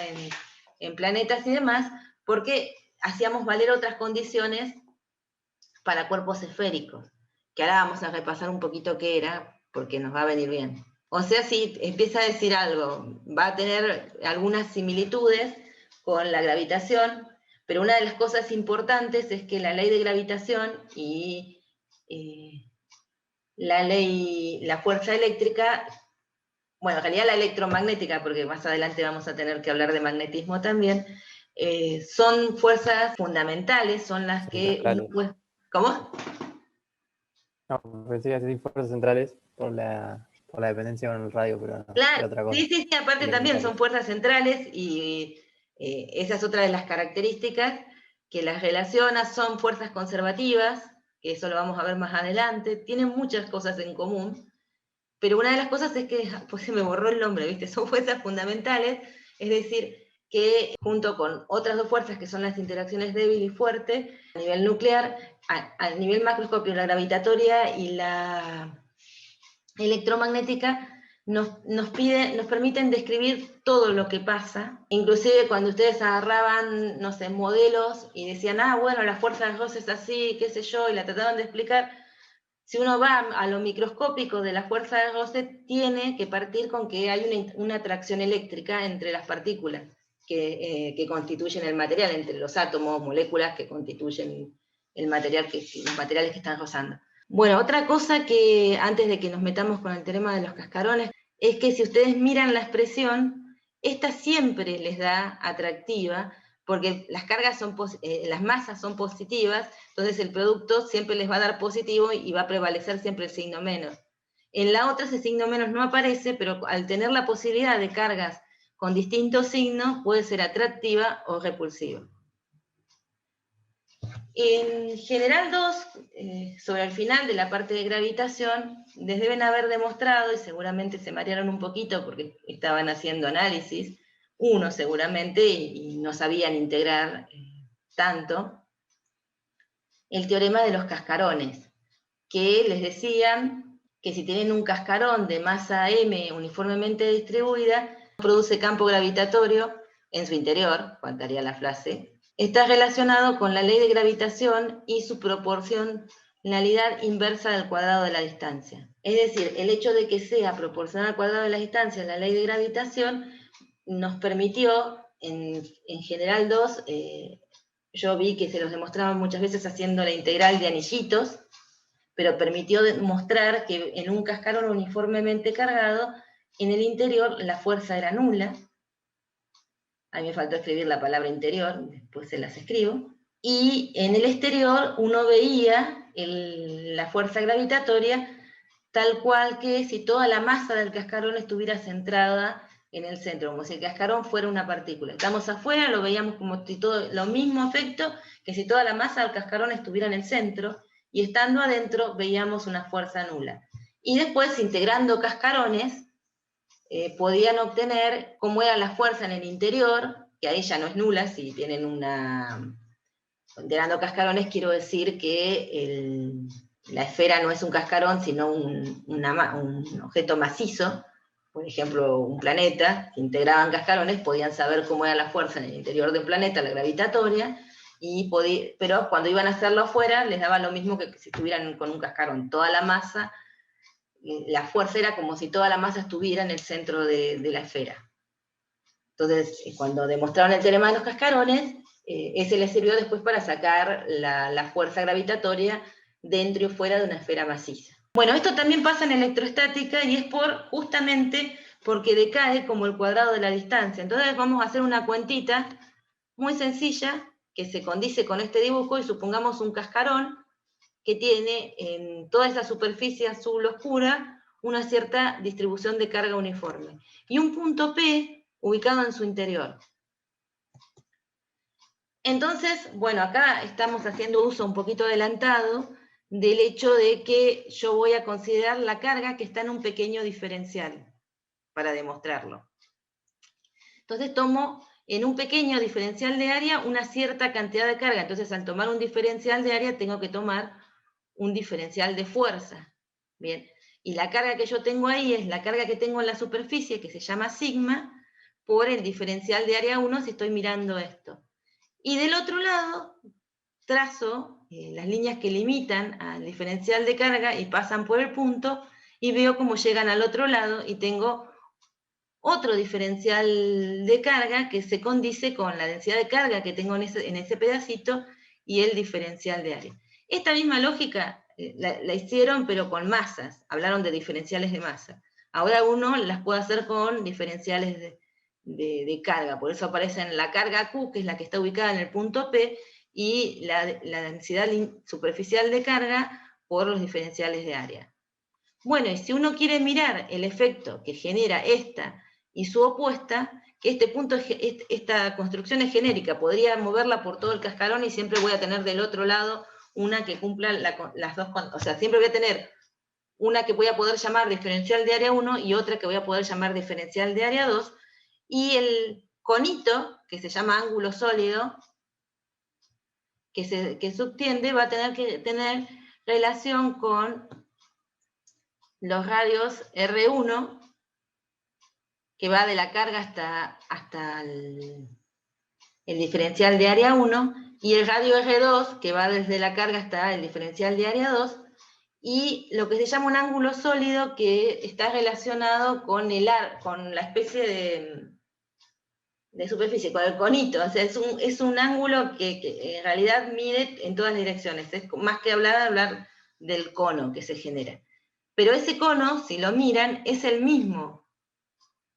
en planetas y demás, porque hacíamos valer otras condiciones para cuerpos esféricos, que ahora vamos a repasar un poquito qué era, porque nos va a venir bien. O sea, si empieza a decir algo, va a tener algunas similitudes con la gravitación, pero una de las cosas importantes es que la ley de gravitación y la fuerza eléctrica, bueno, en realidad la electromagnética, porque más adelante vamos a tener que hablar de magnetismo también, son fuerzas fundamentales, son las que... ¿Cómo? No, pensé que decir fuerzas centrales por la dependencia con el radio, pero no, Claro, era otra cosa. sí, aparte también son fuerzas centrales, y esa es otra de las características que las relaciona, son fuerzas conservativas, que eso lo vamos a ver más adelante, tienen muchas cosas en común, pero una de las cosas es que, pues se me borró el nombre, ¿viste? Son fuerzas fundamentales, es decir, que junto con otras dos fuerzas que son las interacciones débil y fuerte, a nivel nuclear, a nivel macroscópico, la gravitatoria y la electromagnética, nos permiten describir todo lo que pasa, inclusive cuando ustedes agarraban, no sé, modelos y decían, bueno, la fuerza de Gauss es así, qué sé yo, y la trataban de explicar. Si uno va a lo microscópico de la fuerza de Gauss, tiene que partir con que hay una atracción eléctrica entre las partículas que constituyen el material, entre los átomos, moléculas que constituyen el material, los materiales que están rozando. Bueno, otra cosa que antes de que nos metamos con el teorema de los cascarones, es que si ustedes miran la expresión, esta siempre les da atractiva, porque las cargas las masas son positivas, entonces el producto siempre les va a dar positivo y va a prevalecer siempre el signo menos. En la otra ese signo menos no aparece, pero al tener la posibilidad de cargas con distintos signos, puede ser atractiva o repulsiva. En general 2, sobre el final de la parte de gravitación, les deben haber demostrado, y seguramente se marearon un poquito porque estaban haciendo análisis, uno seguramente, y no sabían integrar tanto, el teorema de los cascarones, que les decían que si tienen un cascarón de masa m uniformemente distribuida, produce campo gravitatorio en su interior, faltaría la frase, está relacionado con la ley de gravitación y su proporcionalidad inversa del cuadrado de la distancia. Es decir, el hecho de que sea proporcional al cuadrado de la distancia, la ley de gravitación, nos permitió, en general 2, yo vi que se los demostraban muchas veces haciendo la integral de anillitos, pero permitió demostrar que en un cascarón uniformemente cargado, en el interior la fuerza era nula. A mí me faltó escribir la palabra interior, después se las escribo. Y en el exterior uno veía la fuerza gravitatoria tal cual que si toda la masa del cascarón estuviera centrada en el centro, como si el cascarón fuera una partícula. Estamos afuera, lo veíamos como si todo, lo mismo efecto que si toda la masa del cascarón estuviera en el centro, y estando adentro veíamos una fuerza nula. Y después, integrando cascarones, podían obtener cómo era la fuerza en el interior, que ahí ya no es nula, si tienen una... Integrando cascarones quiero decir que la esfera no es un cascarón, sino un objeto macizo, por ejemplo, un planeta. Si integraban cascarones, podían saber cómo era la fuerza en el interior del planeta, la gravitatoria, pero cuando iban a hacerlo afuera, les daba lo mismo que si estuvieran con un cascarón. Toda la masa, la fuerza era como si toda la masa estuviera en el centro de la esfera. Entonces, cuando demostraron el teorema de los cascarones, ese les sirvió después para sacar la fuerza gravitatoria dentro y fuera de una esfera maciza. Bueno, esto también pasa en electrostática, y es justamente porque decae como el cuadrado de la distancia. Entonces vamos a hacer una cuentita muy sencilla que se condice con este dibujo, y supongamos un cascarón que tiene en toda esa superficie azul oscura una cierta distribución de carga uniforme. Y un punto P ubicado en su interior. Entonces, bueno, acá estamos haciendo uso un poquito adelantado del hecho de que yo voy a considerar la carga que está en un pequeño diferencial para demostrarlo. Entonces tomo en un pequeño diferencial de área una cierta cantidad de carga. Entonces al tomar un diferencial de área tengo que tomar un diferencial de fuerza. Bien, y la carga que yo tengo ahí es la carga que tengo en la superficie, que se llama sigma, por el diferencial de área 1 si estoy mirando esto. Y del otro lado trazo las líneas que limitan al diferencial de carga y pasan por el punto, y veo cómo llegan al otro lado y tengo otro diferencial de carga que se condice con la densidad de carga que tengo en ese pedacito y el diferencial de área. Esta misma lógica la hicieron pero con masas, hablaron de diferenciales de masa. Ahora uno las puede hacer con diferenciales de carga, por eso aparecen la carga Q, que es la que está ubicada en el punto P, y la densidad superficial de carga por los diferenciales de área. Bueno, y si uno quiere mirar el efecto que genera esta y su opuesta, que este punto, esta construcción es genérica, podría moverla por todo el cascarón y siempre voy a tener del otro lado una que cumpla las dos, o sea, siempre voy a tener una que voy a poder llamar diferencial de área 1 y otra que voy a poder llamar diferencial de área 2, y el conito, que se llama ángulo sólido, que subtiende, va a tener que tener relación con los radios R1, que va de la carga hasta el diferencial de área 1, y el radio R2, que va desde la carga hasta el diferencial de área 2, y lo que se llama un ángulo sólido, que está relacionado con la especie de superficie, con el conito. O sea, es un ángulo que en realidad mide en todas las direcciones. Es más que hablar del cono que se genera. Pero ese cono, si lo miran, es el mismo.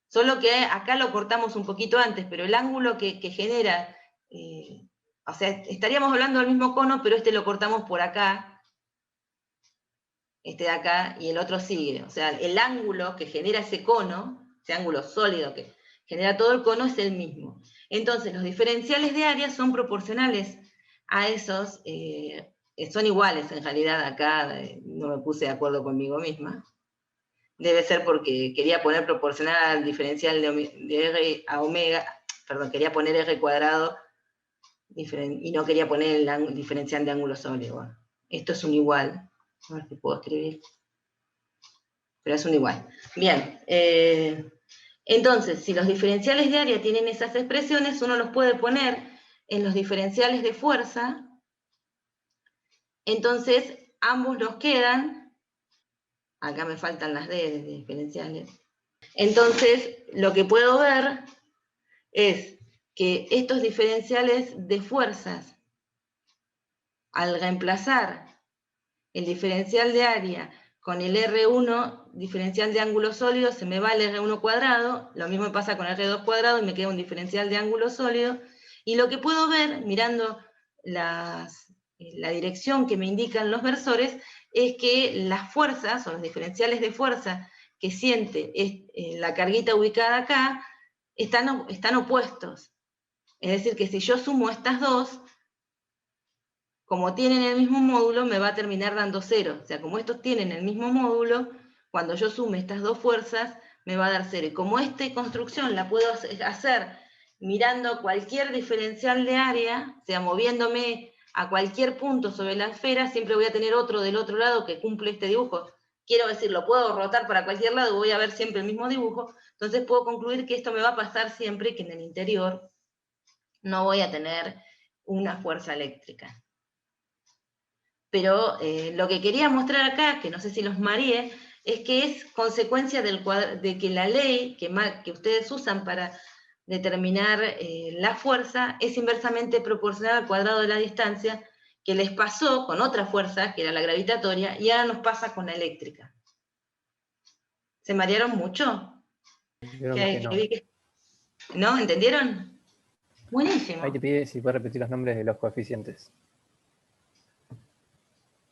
Solo que acá lo cortamos un poquito antes, pero el ángulo que genera, o sea, estaríamos hablando del mismo cono, pero este lo cortamos por acá, este de acá, y el otro sigue. O sea, el ángulo que genera ese cono, ese ángulo sólido que genera todo el cono, es el mismo. Entonces, los diferenciales de área son proporcionales a esos, son iguales en realidad. Acá no me puse de acuerdo conmigo misma. Debe ser porque quería poner proporcional al diferencial de R a omega, perdón, quería poner R cuadrado y no quería poner el diferencial de ángulo sólido. Bueno, esto es un igual. A ver si puedo escribir. Pero es un igual. Bien. Entonces, si los diferenciales de área tienen esas expresiones, uno los puede poner en los diferenciales de fuerza. Entonces, ambos nos quedan. Acá me faltan las D de diferenciales. Entonces, lo que puedo ver es que estos diferenciales de fuerzas, al reemplazar el diferencial de área con el R1, diferencial de ángulo sólido, se me va el R1 cuadrado, lo mismo pasa con el R2 cuadrado y me queda un diferencial de ángulo sólido, y lo que puedo ver, mirando la dirección que me indican los versores, es que las fuerzas, o los diferenciales de fuerza que siente la carguita ubicada acá, están opuestos. Es decir, que si yo sumo estas dos, como tienen el mismo módulo, me va a terminar dando 0. O sea, como estos tienen el mismo módulo, cuando yo sume estas dos fuerzas, me va a dar 0. Y como esta construcción la puedo hacer mirando cualquier diferencial de área, o sea, moviéndome a cualquier punto sobre la esfera, siempre voy a tener otro del otro lado que cumple este dibujo. Quiero decir, lo puedo rotar para cualquier lado, voy a ver siempre el mismo dibujo, entonces puedo concluir que esto me va a pasar siempre, que en el interior no voy a tener una fuerza eléctrica. Pero lo que quería mostrar acá, que no sé si los mareé, es que es consecuencia de que la ley que ustedes usan para determinar la fuerza es inversamente proporcional al cuadrado de la distancia, que les pasó con otra fuerza, que era la gravitatoria, y ahora nos pasa con la eléctrica. ¿Se marearon mucho? ¿No? ¿Entendieron? Buenísimo. Ahí te pide si puedes repetir los nombres de los coeficientes.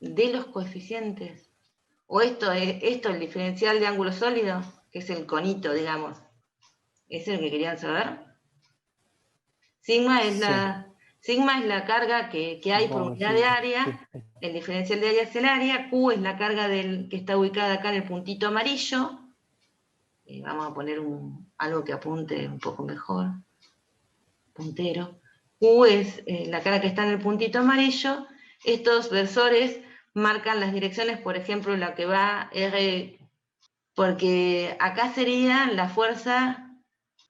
De los coeficientes. O esto, el diferencial de ángulo sólido, que es el conito, digamos. ¿Es el que querían saber? Sigma es Sí, la carga que hay por supongo, unidad de sí. área, el diferencial de área es el área, Q es la carga que está ubicada acá en el puntito amarillo. Vamos a poner algo que apunte un poco mejor, puntero. Q es la carga que está en el puntito amarillo. Estos versores marcan las direcciones, por ejemplo, la que va R, porque acá sería la fuerza.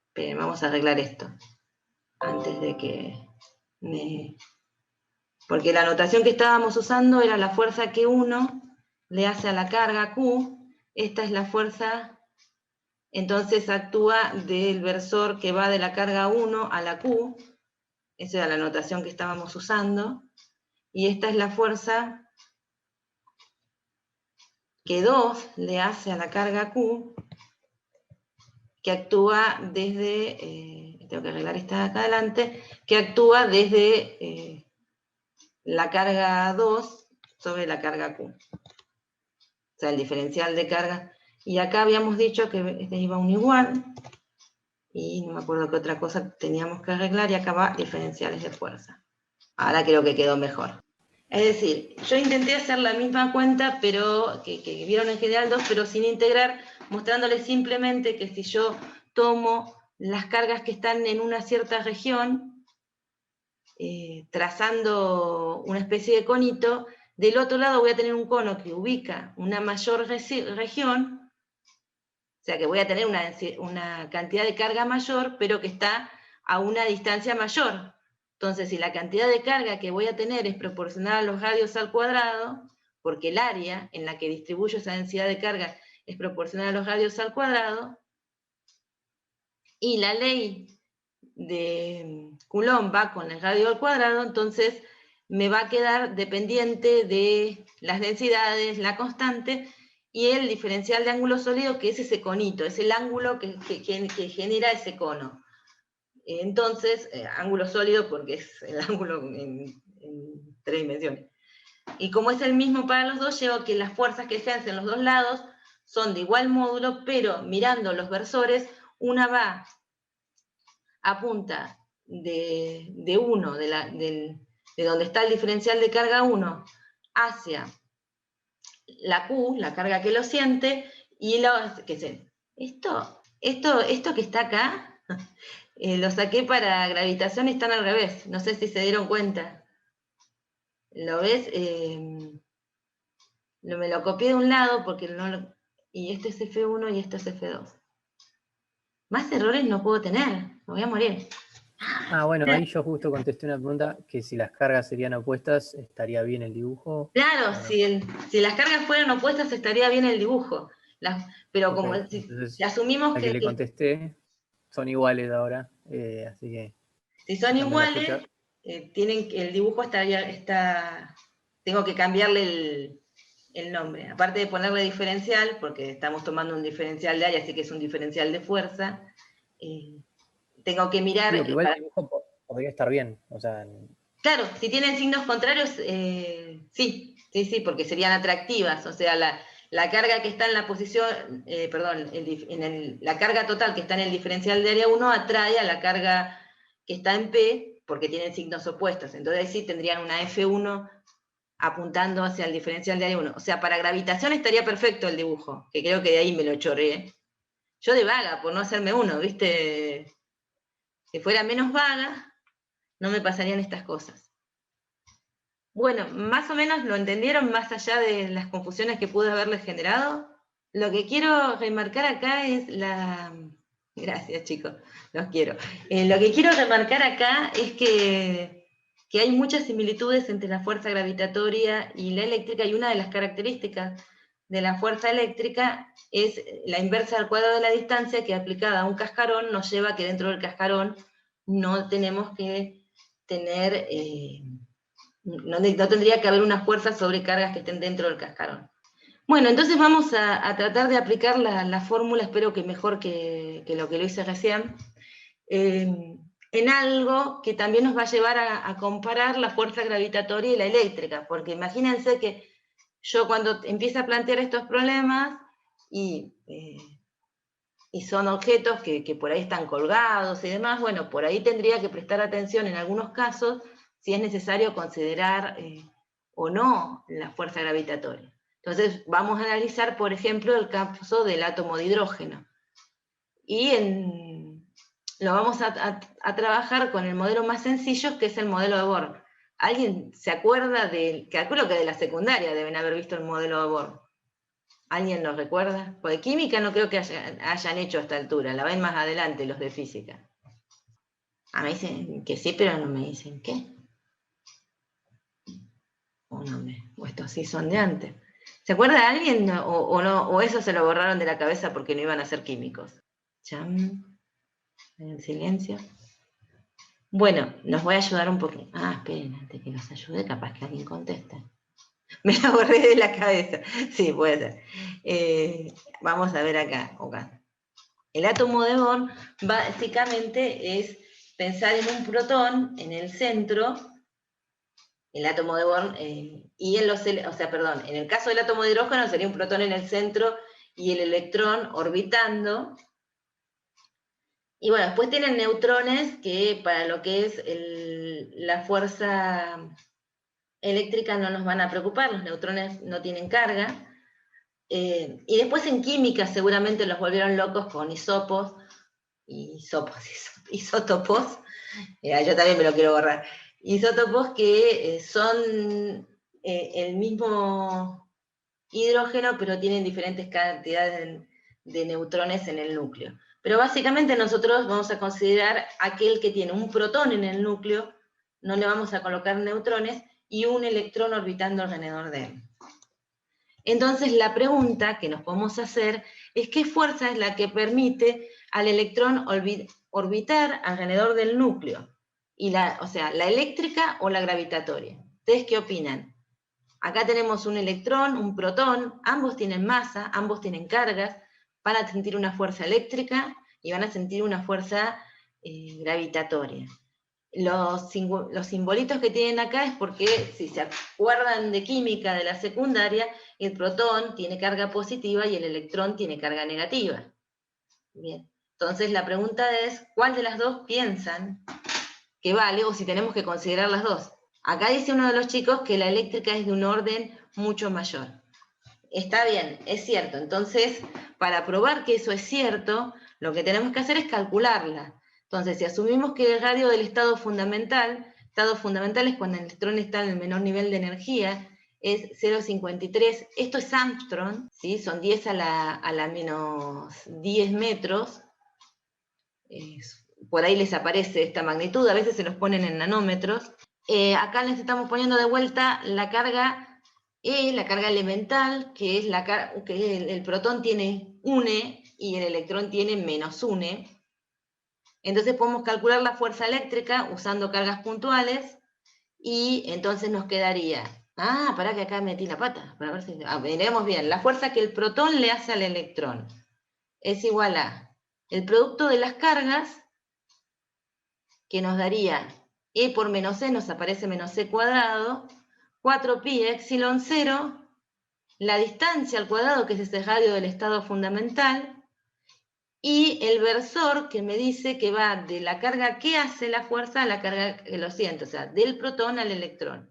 Esperen, vamos a arreglar esto antes de que porque la notación que estábamos usando era la fuerza que 1 le hace a la carga Q. Esta es la fuerza, entonces actúa del versor que va de la carga 1 a la Q. Esa era la notación que estábamos usando. Y esta es la fuerza que 2 le hace a la carga Q, que actúa desde, tengo que arreglar esta de acá adelante, que actúa desde la carga 2 sobre la carga Q. O sea, el diferencial de carga. Y acá habíamos dicho que este iba un igual, y no me acuerdo qué otra cosa teníamos que arreglar, y acá va diferenciales de fuerza. Ahora creo que quedó mejor. Es decir, yo intenté hacer la misma cuenta, pero que vieron en general 2, pero sin integrar, mostrándoles simplemente que si yo tomo las cargas que están en una cierta región, trazando una especie de conito, del otro lado voy a tener un cono que ubica una mayor región, o sea que voy a tener una cantidad de carga mayor, pero que está a una distancia mayor. Entonces, si la cantidad de carga que voy a tener es proporcional a los radios al cuadrado, porque el área en la que distribuyo esa densidad de carga es proporcional a los radios al cuadrado, y la ley de Coulomb va con el radio al cuadrado, entonces me va a quedar dependiente de las densidades, la constante, y el diferencial de ángulo sólido, que es ese conito, es el ángulo que genera ese cono. Entonces, ángulo sólido porque es el ángulo en 3 dimensiones. Y como es el mismo para los dos, llevo que las fuerzas que ejercen los dos lados son de igual módulo, pero mirando los versores, una va a punta de 1, de donde está el diferencial de carga 1, hacia la Q, la carga que lo siente, y esto que está acá, lo saqué para gravitación y están al revés, no sé si se dieron cuenta. ¿Lo ves? Me lo copié de un lado porque y esto es F1 y esto es F2. Más errores no puedo tener, me voy a morir. Ah, bueno, ahí yo justo contesté una pregunta que si las cargas serían opuestas, ¿estaría bien el dibujo? Claro, No. si las cargas fueran opuestas estaría bien el dibujo. Pero como Okay. si Entonces, asumimos la que le contesté son iguales ahora, así que si son cambié la iguales, fecha. el dibujo tengo que cambiarle el nombre. Aparte de ponerle diferencial, porque estamos tomando un diferencial de área, así que es un diferencial de fuerza, tengo que mirar. Digo que igual el dibujo podría estar bien, o sea, Claro, si tienen signos contrarios, sí, porque serían atractivas. O sea, la carga que está en la posición, perdón, la carga total que está en el diferencial de área 1 atrae a la carga que está en P, porque tienen signos opuestos. Entonces sí tendrían una F1 apuntando hacia el diferencial de área 1. O sea, para gravitación estaría perfecto el dibujo, que creo que de ahí me lo choré. Yo de vaga, por no hacerme uno, ¿viste? Si fuera menos vaga, no me pasarían estas cosas. Bueno, más o menos lo entendieron, más allá de las confusiones que pude haberles generado. Lo que quiero remarcar acá es Gracias, chicos, los quiero. Lo que quiero remarcar acá es que hay muchas similitudes entre la fuerza gravitatoria y la eléctrica, y una de las características de la fuerza eléctrica es la inversa al cuadrado de la distancia, que aplicada a un cascarón nos lleva a que dentro del cascarón no tenemos que tener... no tendría que haber una fuerza sobre cargas que estén dentro del cascarón. Bueno, entonces vamos a tratar de aplicar la fórmula, espero que mejor que lo que lo hice recién, en algo que también nos va a llevar a comparar la fuerza gravitatoria y la eléctrica, porque imagínense que yo cuando empiezo a plantear estos problemas y son objetos que por ahí están colgados y demás, bueno, por ahí tendría que prestar atención en algunos casos si es necesario considerar o no la fuerza gravitatoria. Entonces vamos a analizar, por ejemplo, el caso del átomo de hidrógeno. Y lo vamos a trabajar con el modelo más sencillo, que es el modelo de Bohr. ¿Alguien se acuerda calculo que de la secundaria deben haber visto el modelo de Bohr? ¿Alguien lo recuerda? Pues de química no creo que hayan hecho a esta altura, la ven más adelante los de física. Me dicen que sí, pero no me dicen qué. O estos sí son de antes. ¿Se acuerda alguien o no? ¿O eso se lo borraron de la cabeza porque no iban a ser químicos? Cham, en el silencio. Bueno, los voy a ayudar un poquito. Esperen, antes que los ayude, capaz que alguien conteste. Me la borré de la cabeza. Sí, puede ser. Vamos a ver acá. El átomo de Bohr básicamente es pensar en un protón en el centro, el átomo de Bohr, y en el caso del átomo de hidrógeno sería un protón en el centro y el electrón orbitando. Y bueno, después tienen neutrones que para lo que es la fuerza eléctrica no nos van a preocupar, los neutrones no tienen carga. Y después en química seguramente los volvieron locos con isótopos. Yo también me lo quiero borrar. Isótopos que son el mismo hidrógeno, pero tienen diferentes cantidades de neutrones en el núcleo. Pero básicamente nosotros vamos a considerar aquel que tiene un protón en el núcleo, no le vamos a colocar neutrones, y un electrón orbitando alrededor de él. Entonces la pregunta que nos podemos hacer es ¿qué fuerza es la que permite al electrón orbitar alrededor del núcleo? O sea, ¿la eléctrica o la gravitatoria? ¿Ustedes qué opinan? Acá tenemos un electrón, un protón, ambos tienen masa, ambos tienen cargas, van a sentir una fuerza eléctrica y van a sentir una fuerza gravitatoria. Los simbolitos que tienen acá es porque, si se acuerdan de química de la secundaria, el protón tiene carga positiva y el electrón tiene carga negativa. Bien, entonces la pregunta es, ¿cuál de las dos piensan que vale o si tenemos que considerar las dos? Acá dice uno de los chicos que la eléctrica es de un orden mucho mayor. Está bien, es cierto. Entonces, para probar que eso es cierto, lo que tenemos que hacer es calcularla. Entonces, si asumimos que el radio del estado fundamental es cuando el electrón está en el menor nivel de energía, es 0,53. Esto es Armstrong, ¿sí? Son 10 a la menos 10 metros. Por ahí les aparece esta magnitud, a veces se los ponen en nanómetros. Acá les estamos poniendo de vuelta la carga la carga elemental, que es que el protón tiene 1 y el electrón tiene menos 1. Entonces podemos calcular la fuerza eléctrica usando cargas puntuales y entonces nos quedaría, pará que acá metí la pata, para ver si veremos bien, la fuerza que el protón le hace al electrón es igual a el producto de las cargas, que nos daría E por menos C, nos aparece menos C cuadrado, 4pi epsilon 0, la distancia al cuadrado, que es ese radio del estado fundamental, y el versor, que me dice que va de la carga que hace la fuerza a la carga que lo siente, o sea, del protón al electrón.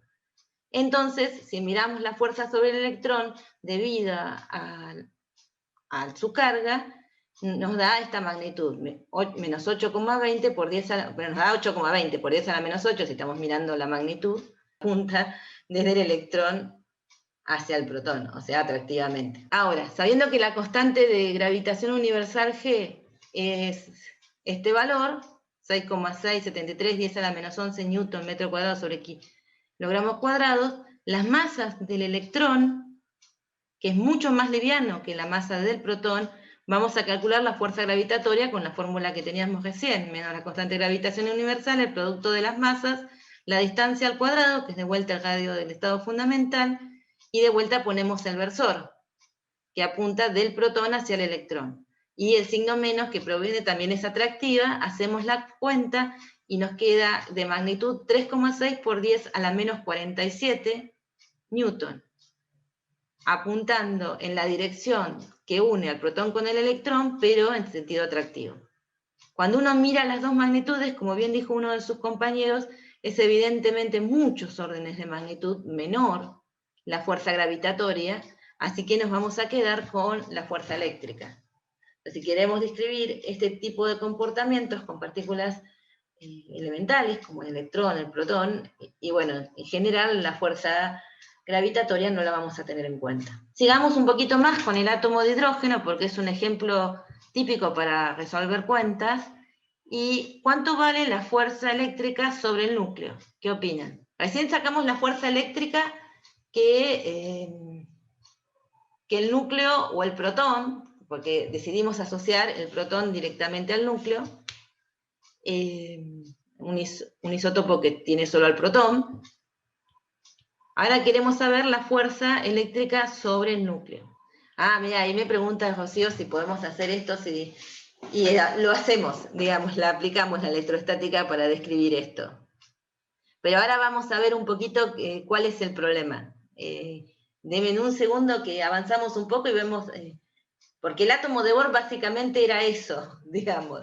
Entonces, si miramos la fuerza sobre el electrón debido a su carga, nos da esta magnitud, menos 8,20 por 10 pero nos da 8,20 por 10 a la menos 8, si estamos mirando la magnitud, punta desde el electrón hacia el protón, o sea, atractivamente. Ahora, sabiendo que la constante de gravitación universal G es este valor, 6,673, 10 a la menos 11 newton metro cuadrado sobre kilogramos cuadrados, las masas del electrón, que es mucho más liviano que la masa del protón, vamos a calcular la fuerza gravitatoria con la fórmula que teníamos recién, menos la constante de gravitación universal, el producto de las masas, la distancia al cuadrado, que es de vuelta el radio del estado fundamental, y de vuelta ponemos el versor, que apunta del protón hacia el electrón. Y el signo menos, que proviene también es atractiva, hacemos la cuenta y nos queda de magnitud 3,6 por 10 a la menos 47 newton. apuntando en la dirección que une al protón con el electrón, pero en sentido atractivo. Cuando uno mira las dos magnitudes, como bien dijo uno de sus compañeros, es evidentemente muchos órdenes de magnitud menor la fuerza gravitatoria, así que nos vamos a quedar con la fuerza eléctrica. Si queremos describir este tipo de comportamientos con partículas elementales, como el electrón, el protón, y bueno, en general la fuerza gravitatoria no la vamos a tener en cuenta. Sigamos un poquito más con el átomo de hidrógeno, porque es un ejemplo típico para resolver cuentas. ¿Y cuánto vale la fuerza eléctrica sobre el núcleo? ¿Qué opinan? Recién sacamos la fuerza eléctrica que el núcleo o el protón, porque decidimos asociar el protón directamente al núcleo, un isótopo que tiene solo al protón. Ahora queremos saber la fuerza eléctrica sobre el núcleo. Ah, mira, ahí me pregunta Rocío si podemos hacer esto, y lo hacemos, digamos, la aplicamos la electrostática para describir esto. Pero ahora vamos a ver un poquito cuál es el problema. Denme un segundo que avanzamos un poco y vemos, porque el átomo de Bohr básicamente era eso, digamos.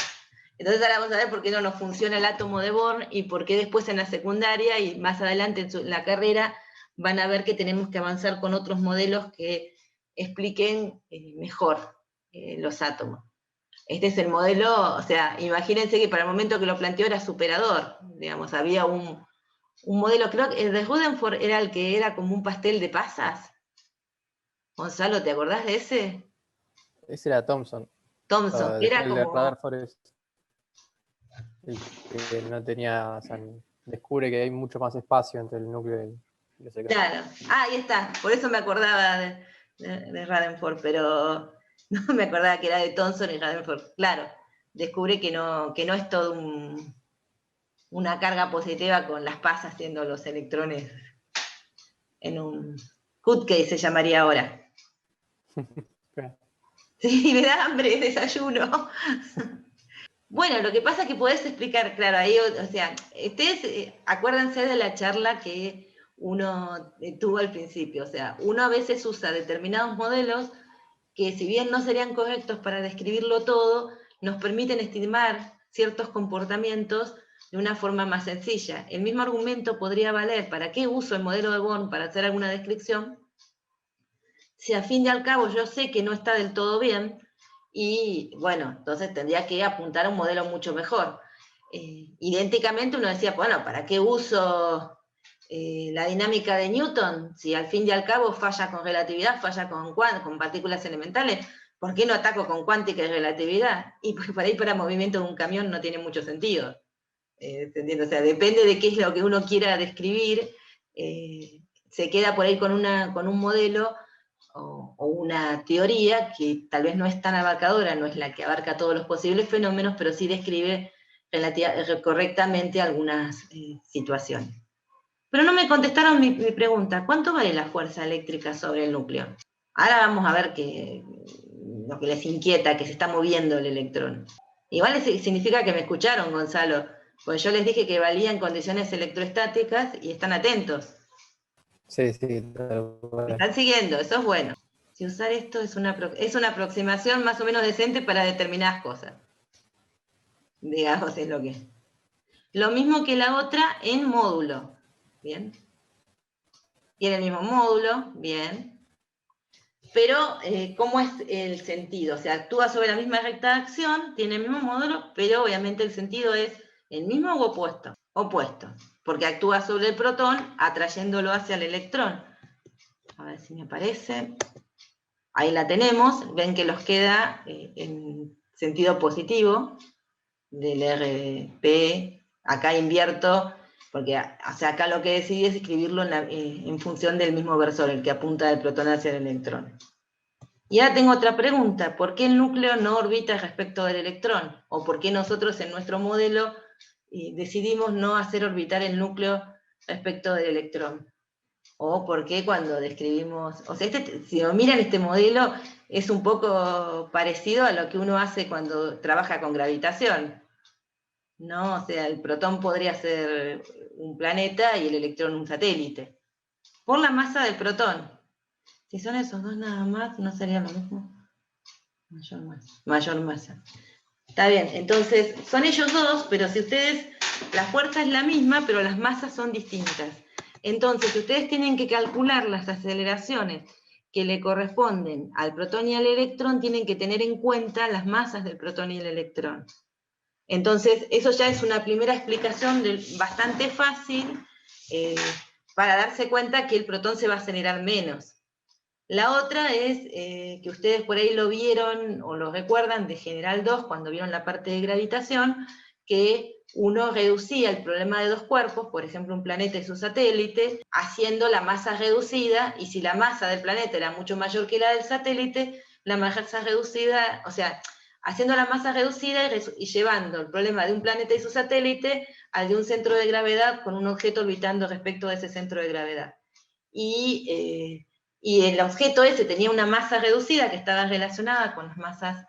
Entonces ahora vamos a ver por qué no nos funciona el átomo de Bohr y por qué después en la secundaria y más adelante en la carrera van a ver que tenemos que avanzar con otros modelos que expliquen mejor los átomos. Este es el modelo, o sea, imagínense que para el momento que lo planteó era superador, digamos, había un modelo, creo que el de Rutherford era el que era como un pastel de pasas. Gonzalo, ¿te acordás de ese? Ese era Thomson. Thomson, que era El de como... Rutherford es el que no tenía, o sea, descubre que hay mucho más espacio entre el núcleo y los electrones. Claro, ahí está, por eso me acordaba de Rutherford, pero no me acordaba que era de Thomson y Rutherford. Claro, descubre que no es todo una carga positiva con las pasas siendo los electrones en un Kutkey se llamaría ahora. Sí, me da hambre, desayuno. Bueno, lo que pasa es que podés explicar, claro, ahí, o sea, ustedes acuérdense de la charla que uno tuvo al principio, o sea, uno a veces usa determinados modelos que si bien no serían correctos para describirlo todo, nos permiten estimar ciertos comportamientos de una forma más sencilla. El mismo argumento podría valer para qué uso el modelo de Born para hacer alguna descripción, si a fin de al cabo yo sé que no está del todo bien, y bueno, entonces tendría que apuntar a un modelo mucho mejor. Idénticamente uno decía, bueno, ¿para qué uso la dinámica de Newton? Si al fin y al cabo falla con relatividad, falla con partículas elementales, ¿por qué no ataco con cuántica y relatividad? Y pues por ahí para movimiento de un camión no tiene mucho sentido. ¿Entendiendo? O sea, depende de qué es lo que uno quiera describir, se queda por ahí con un modelo o una teoría que tal vez no es tan abarcadora, no es la que abarca todos los posibles fenómenos, pero sí describe correctamente algunas situaciones. Pero no me contestaron mi pregunta, ¿cuánto vale la fuerza eléctrica sobre el núcleo? Ahora vamos a ver lo que les inquieta, que se está moviendo el electrón. Igual significa que me escucharon, Gonzalo, porque yo les dije que valía en condiciones electrostáticas y están atentos. Sí, sí. Me están siguiendo, eso es bueno. Si usar esto es una aproximación más o menos decente para determinadas cosas. Digamos, es lo que es. Lo mismo que la otra en módulo. Bien. Tiene el mismo módulo, bien. Pero, ¿cómo es el sentido? O sea, actúa sobre la misma recta de acción, tiene el mismo módulo, pero obviamente el sentido es el mismo o opuesto. Opuesto. Porque actúa sobre el protón, atrayéndolo hacia el electrón. A ver si me aparece. Ahí la tenemos, ven que los queda en sentido positivo del RP, acá invierto, porque o sea, acá lo que decidí es escribirlo en función del mismo versor, el que apunta del protón hacia el electrón. Y ahora tengo otra pregunta, ¿por qué el núcleo no orbita respecto del electrón? ¿O por qué nosotros en nuestro modelo decidimos no hacer orbitar el núcleo respecto del electrón? O por qué cuando describimos, o sea, si miran este modelo, es un poco parecido a lo que uno hace cuando trabaja con gravitación, ¿no? O sea, el protón podría ser un planeta y el electrón un satélite, por la masa del protón. Si son esos dos nada más, ¿no sería lo mismo? Mayor masa. Mayor masa. Está bien, entonces son ellos dos, pero si ustedes, la fuerza es la misma, pero las masas son distintas. Entonces, ustedes tienen que calcular las aceleraciones que le corresponden al protón y al electrón, tienen que tener en cuenta las masas del protón y el electrón. Entonces, eso ya es una primera explicación bastante fácil para darse cuenta que el protón se va a acelerar menos. La otra es que ustedes por ahí lo vieron o lo recuerdan de General 2 cuando vieron la parte de gravitación, que uno reducía el problema de dos cuerpos, por ejemplo un planeta y su satélite, haciendo la masa reducida, y si la masa del planeta era mucho mayor que la del satélite, la masa reducida, o sea, haciendo la masa reducida y llevando el problema de un planeta y su satélite al de un centro de gravedad con un objeto orbitando respecto a ese centro de gravedad. Y el objeto ese tenía una masa reducida que estaba relacionada con las masas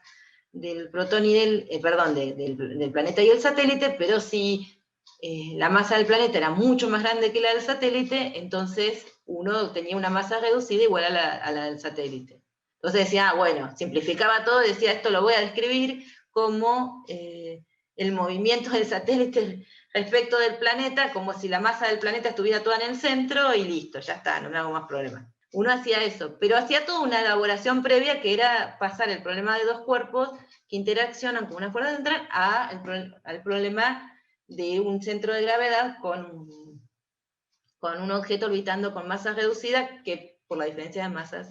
del protón y del planeta y el satélite, pero si la masa del planeta era mucho más grande que la del satélite, entonces uno tenía una masa reducida igual a la del satélite. Entonces decía, bueno, simplificaba todo, decía, esto lo voy a describir como el movimiento del satélite respecto del planeta, como si la masa del planeta estuviera toda en el centro, y listo, ya está, no me hago más problemas. Uno hacía eso, pero hacía toda una elaboración previa que era pasar el problema de dos cuerpos que interaccionan con una fuerza central al problema de un centro de gravedad con un objeto orbitando con masa reducida, que por la diferencia de masas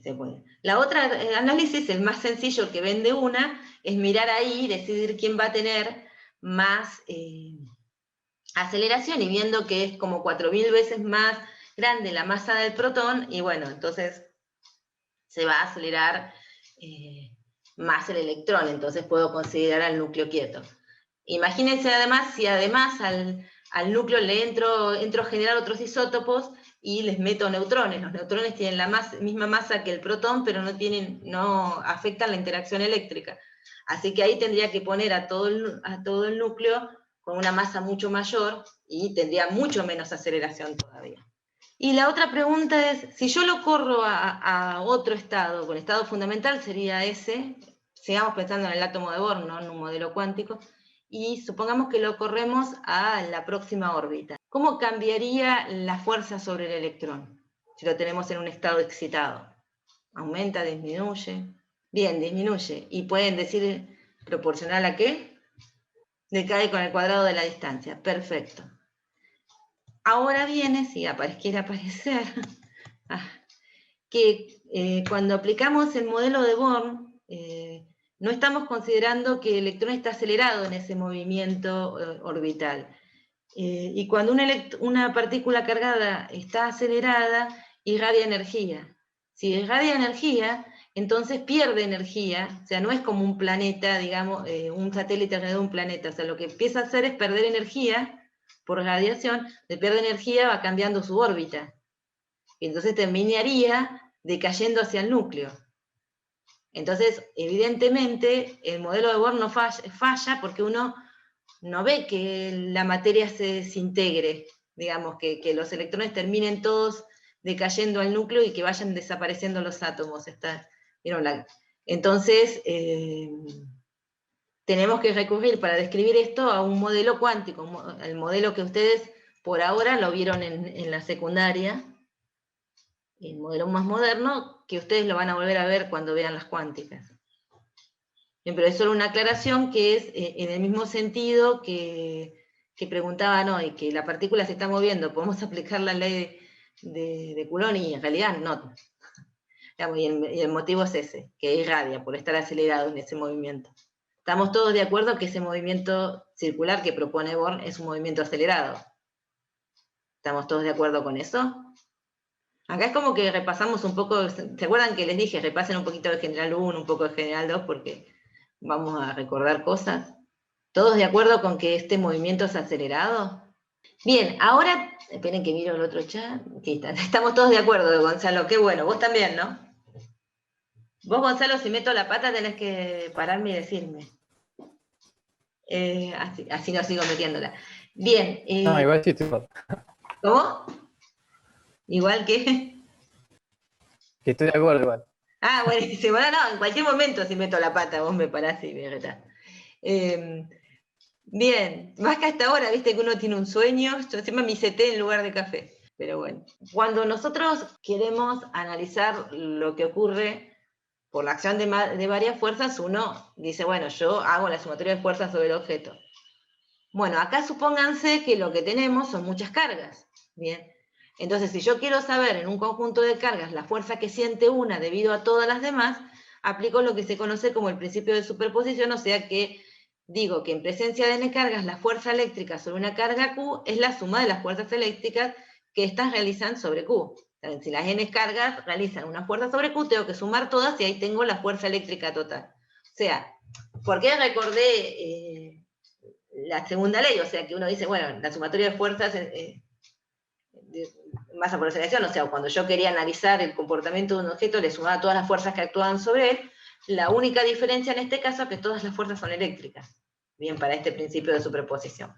se puede. La otra análisis, el más sencillo, el que vende una, es mirar ahí y decidir quién va a tener más aceleración, y viendo que es como 4000 veces más grande la masa del protón, y bueno, entonces se va a acelerar más el electrón, entonces puedo considerar al núcleo quieto. Imagínense además, si además al núcleo le entro a generar otros isótopos y les meto neutrones. Los neutrones tienen la misma masa que el protón, pero no afectan la interacción eléctrica. Así que ahí tendría que poner a todo el núcleo con una masa mucho mayor y tendría mucho menos aceleración todavía. Y la otra pregunta es, si yo lo corro a otro estado, con estado fundamental sería ese, sigamos pensando en el átomo de Bohr, no en un modelo cuántico, y supongamos que lo corremos a la próxima órbita. ¿Cómo cambiaría la fuerza sobre el electrón si lo tenemos en un estado excitado? ¿Aumenta, disminuye? Bien, disminuye. ¿Y pueden decir proporcional a qué? Decae con el cuadrado de la distancia. Perfecto. Ahora viene, si quiere aparecer, que cuando aplicamos el modelo de Born, no estamos considerando que el electrón está acelerado en ese movimiento orbital. Y cuando una partícula cargada está acelerada, irradia energía. Si irradia energía, entonces pierde energía, o sea, no es como un planeta, digamos, un satélite alrededor de un planeta, o sea, lo que empieza a hacer es perder energía por radiación, de pierde energía va cambiando su órbita. Y entonces terminaría decayendo hacia el núcleo. Entonces, evidentemente, el modelo de Bohr no falla porque uno no ve que la materia se desintegre, digamos, que los electrones terminen todos decayendo al núcleo y que vayan desapareciendo los átomos. Entonces, tenemos que recurrir para describir esto a un modelo cuántico, el modelo que ustedes por ahora lo vieron en la secundaria, el modelo más moderno, que ustedes lo van a volver a ver cuando vean las cuánticas. Bien, pero es solo una aclaración que es en el mismo sentido que preguntaban hoy, que la partícula se está moviendo, podemos aplicar la ley de Coulomb, y en realidad no. Y el motivo es ese, que irradia por estar acelerado en ese movimiento. Estamos todos de acuerdo que ese movimiento circular que propone Born es un movimiento acelerado. ¿Estamos todos de acuerdo con eso? Acá es como que repasamos un poco, ¿se acuerdan que les dije? Repasen un poquito de General 1, un poco de General 2, porque vamos a recordar cosas. ¿Todos de acuerdo con que este movimiento es acelerado? Bien, ahora, esperen que miro el otro chat. Aquí está. Estamos todos de acuerdo, Gonzalo, qué bueno, vos también, ¿no? Vos, Gonzalo, si meto la pata tenés que pararme y decirme. Así no sigo metiéndola. Bien. No, igual sí estoy. ¿Cómo? Igual que... Que estoy de acuerdo igual. Ah, buenísimo. No, en cualquier momento si meto la pata, vos me parás y me retás. Bien, más que hasta ahora, viste que uno tiene un sueño, yo siempre me hice té en lugar de café, pero bueno. Cuando nosotros queremos analizar lo que ocurre por la acción de varias fuerzas, uno dice, bueno, yo hago la sumatoria de fuerzas sobre el objeto. Bueno, acá supónganse que lo que tenemos son muchas cargas, ¿bien? Entonces, si yo quiero saber en un conjunto de cargas la fuerza que siente una debido a todas las demás, aplico lo que se conoce como el principio de superposición, o sea que digo que en presencia de n cargas la fuerza eléctrica sobre una carga Q es la suma de las fuerzas eléctricas que éstas realizan sobre Q. Si las n cargas realizan una fuerza sobre Q, tengo que sumar todas y ahí tengo la fuerza eléctrica total. O sea, ¿por qué recordé la segunda ley? O sea, que uno dice, bueno, la sumatoria de fuerzas masa por aceleración, o sea, cuando yo quería analizar el comportamiento de un objeto, le sumaba todas las fuerzas que actuaban sobre él. La única diferencia en este caso es que todas las fuerzas son eléctricas, bien, para este principio de superposición.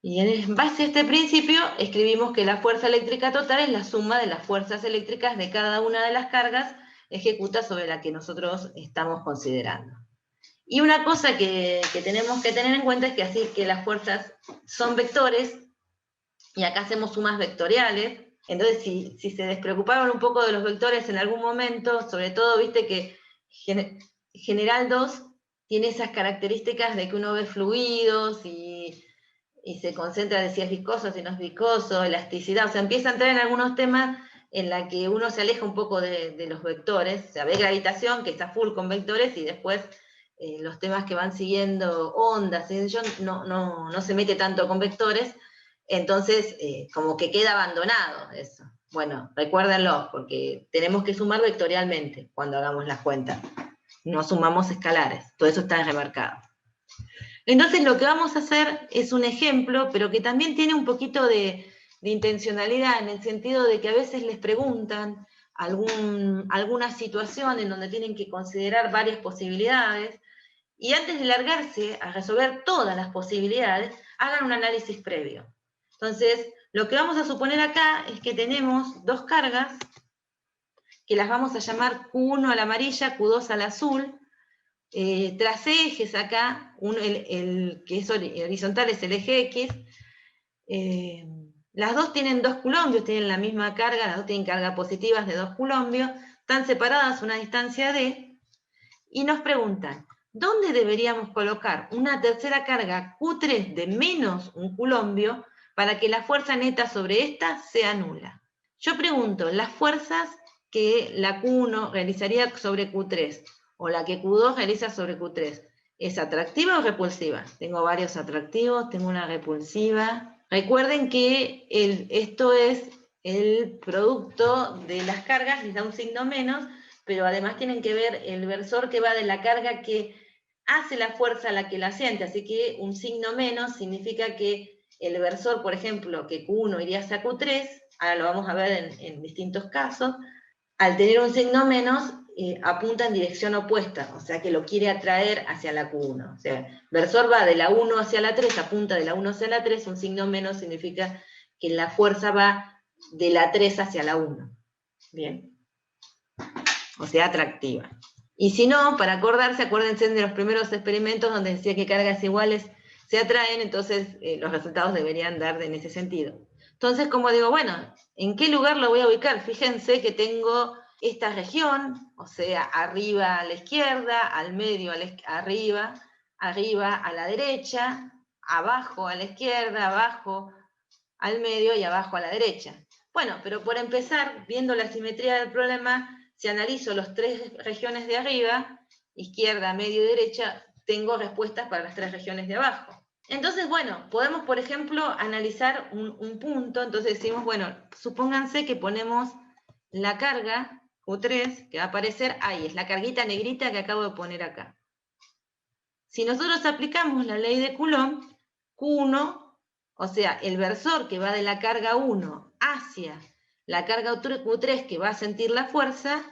Y en base a este principio, escribimos que la fuerza eléctrica total es la suma de las fuerzas eléctricas de cada una de las cargas ejecutas sobre la que nosotros estamos considerando. Y una cosa que tenemos que tener en cuenta es que así que las fuerzas son vectores, y acá hacemos sumas vectoriales. Entonces, si se despreocuparon un poco de los vectores en algún momento, sobre todo, viste que General 2 tiene esas características de que uno ve fluidos y se concentra de si es viscoso, si no es viscoso, elasticidad, o sea, empieza a entrar en algunos temas en la que uno se aleja un poco de los vectores, o sea, ve gravitación, que está full con vectores, y después los temas que van siguiendo, ondas, no se mete tanto con vectores, entonces como que queda abandonado eso. Bueno, recuérdenlo, porque tenemos que sumar vectorialmente cuando hagamos las cuentas, no sumamos escalares, todo eso está remarcado. Entonces lo que vamos a hacer es un ejemplo, pero que también tiene un poquito de intencionalidad, en el sentido de que a veces les preguntan alguna situación en donde tienen que considerar varias posibilidades, y antes de largarse a resolver todas las posibilidades, hagan un análisis previo. Entonces, lo que vamos a suponer acá es que tenemos dos cargas, que las vamos a llamar Q1 a la amarilla, Q2 al azul, tras ejes acá, el que es horizontal es el eje X, las dos tienen 2 coulombios, tienen la misma carga, las dos tienen cargas positivas de 2 coulombios, están separadas a una distancia d, y nos preguntan, ¿dónde deberíamos colocar una tercera carga Q3 de menos 1 coulombio para que la fuerza neta sobre esta sea nula? Yo pregunto, las fuerzas que la Q1 realizaría sobre Q3, o la que Q2 realiza sobre Q3, ¿es atractiva o repulsiva? Tengo varios atractivos, tengo una repulsiva. Recuerden que esto es el producto de las cargas, les da un signo menos, pero además tienen que ver el versor que va de la carga que hace la fuerza a la que la siente, así que un signo menos significa que el versor, por ejemplo, que Q1 iría hacia Q3, ahora lo vamos a ver en distintos casos, al tener un signo menos, apunta en dirección opuesta, o sea que lo quiere atraer hacia la Q1. O sea, el versor va de la 1 hacia la 3, apunta de la 1 hacia la 3, un signo menos significa que la fuerza va de la 3 hacia la 1. Bien. O sea, atractiva. Y si no, para acordarse, acuérdense de los primeros experimentos donde decía que cargas iguales se atraen, entonces los resultados deberían dar en ese sentido. Entonces, como digo, bueno, ¿en qué lugar lo voy a ubicar? Fíjense que tengo esta región, o sea, arriba a la izquierda, al medio arriba a la derecha, abajo a la izquierda, abajo al medio y abajo a la derecha. Bueno, pero por empezar, viendo la simetría del problema, si analizo las tres regiones de arriba, izquierda, medio y derecha, tengo respuestas para las tres regiones de abajo. Entonces, bueno, podemos, por ejemplo, analizar un punto. Entonces decimos, bueno, supónganse que ponemos la carga Q3, que va a aparecer ahí, es la carguita negrita que acabo de poner acá. Si nosotros aplicamos la ley de Coulomb, Q1, o sea, el versor que va de la carga 1 hacia la carga Q3 que va a sentir la fuerza,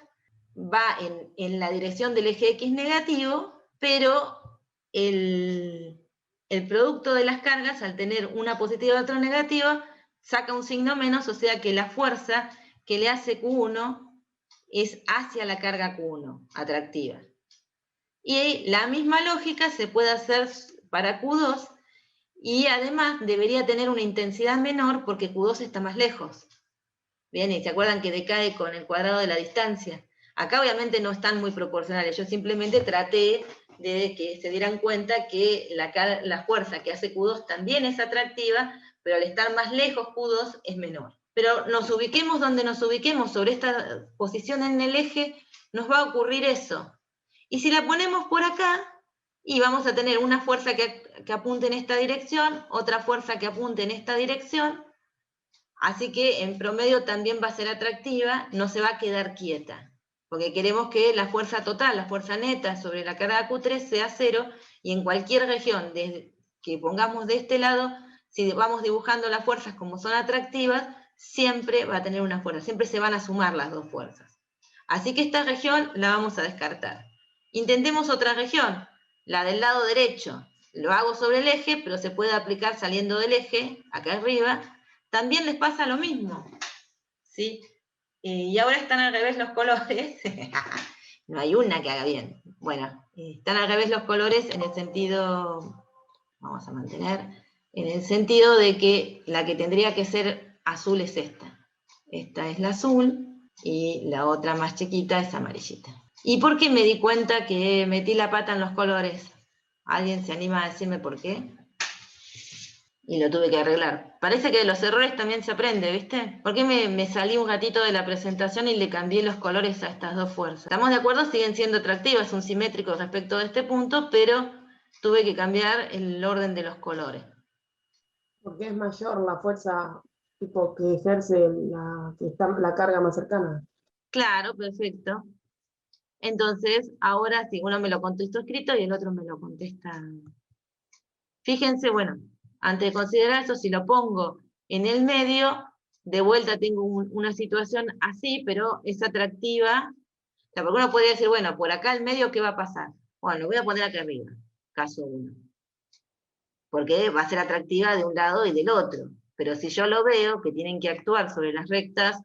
va en la dirección del eje X negativo, pero el producto de las cargas, al tener una positiva y otra negativa, saca un signo menos, o sea que la fuerza que le hace Q1 es hacia la carga Q1, atractiva. Y la misma lógica se puede hacer para Q2, y además debería tener una intensidad menor porque Q2 está más lejos. Bien, y se acuerdan que decae con el cuadrado de la distancia. Acá obviamente no están muy proporcionales, yo simplemente traté de que se dieran cuenta que la fuerza que hace Q2 también es atractiva, pero al estar más lejos Q2 es menor. Pero nos ubiquemos donde nos ubiquemos sobre esta posición en el eje, nos va a ocurrir eso. Y si la ponemos por acá, y vamos a tener una fuerza que apunte en esta dirección, otra fuerza que apunte en esta dirección, así que en promedio también va a ser atractiva, no se va a quedar quieta, porque queremos que la fuerza total, la fuerza neta sobre la carga Q3 sea 0, y en cualquier región que pongamos de este lado, si vamos dibujando las fuerzas como son atractivas, siempre va a tener una fuerza, siempre se van a sumar las dos fuerzas. Así que esta región la vamos a descartar. Intentemos otra región, la del lado derecho. Lo hago sobre el eje, pero se puede aplicar saliendo del eje, acá arriba. También les pasa lo mismo, ¿sí? Y ahora están al revés los colores. No hay una que haga bien. Bueno, están al revés los colores en el sentido, vamos a mantener, en el sentido de que la que tendría que ser azul es esta. Esta es la azul y la otra más chiquita es amarillita. ¿Y por qué me di cuenta que metí la pata en los colores? ¿Alguien se anima a decirme por qué? Y lo tuve que arreglar. Parece que de los errores también se aprende, ¿viste? ¿Por qué me salí un ratito de la presentación y le cambié los colores a estas dos fuerzas? ¿Estamos de acuerdo? Siguen siendo atractivas, son simétricos respecto de este punto, pero tuve que cambiar el orden de los colores. Porque es mayor la fuerza tipo que ejerce la carga más cercana. Claro, perfecto. Entonces, ahora si uno me lo contestó escrito y el otro me lo contesta. Fíjense, bueno, antes de considerar eso, si lo pongo en el medio, de vuelta tengo una situación así, pero es atractiva. O sea, porque uno podría decir, bueno, por acá el medio, ¿qué va a pasar? Bueno, lo voy a poner acá arriba, caso 1. Porque va a ser atractiva de un lado y del otro. Pero si yo lo veo, que tienen que actuar sobre las rectas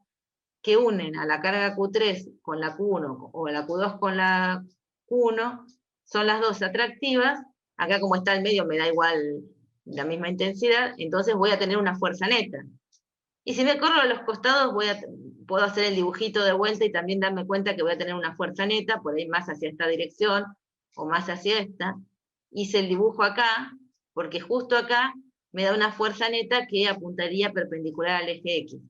que unen a la carga Q3 con la Q1 o la Q2 con la Q1, son las dos atractivas. Acá como está el medio me da igual la misma intensidad, entonces voy a tener una fuerza neta. Y si me corro a los costados puedo hacer el dibujito de vuelta y también darme cuenta que voy a tener una fuerza neta, por ahí más hacia esta dirección o más hacia esta. Hice el dibujo acá, porque justo acá me da una fuerza neta que apuntaría perpendicular al eje X.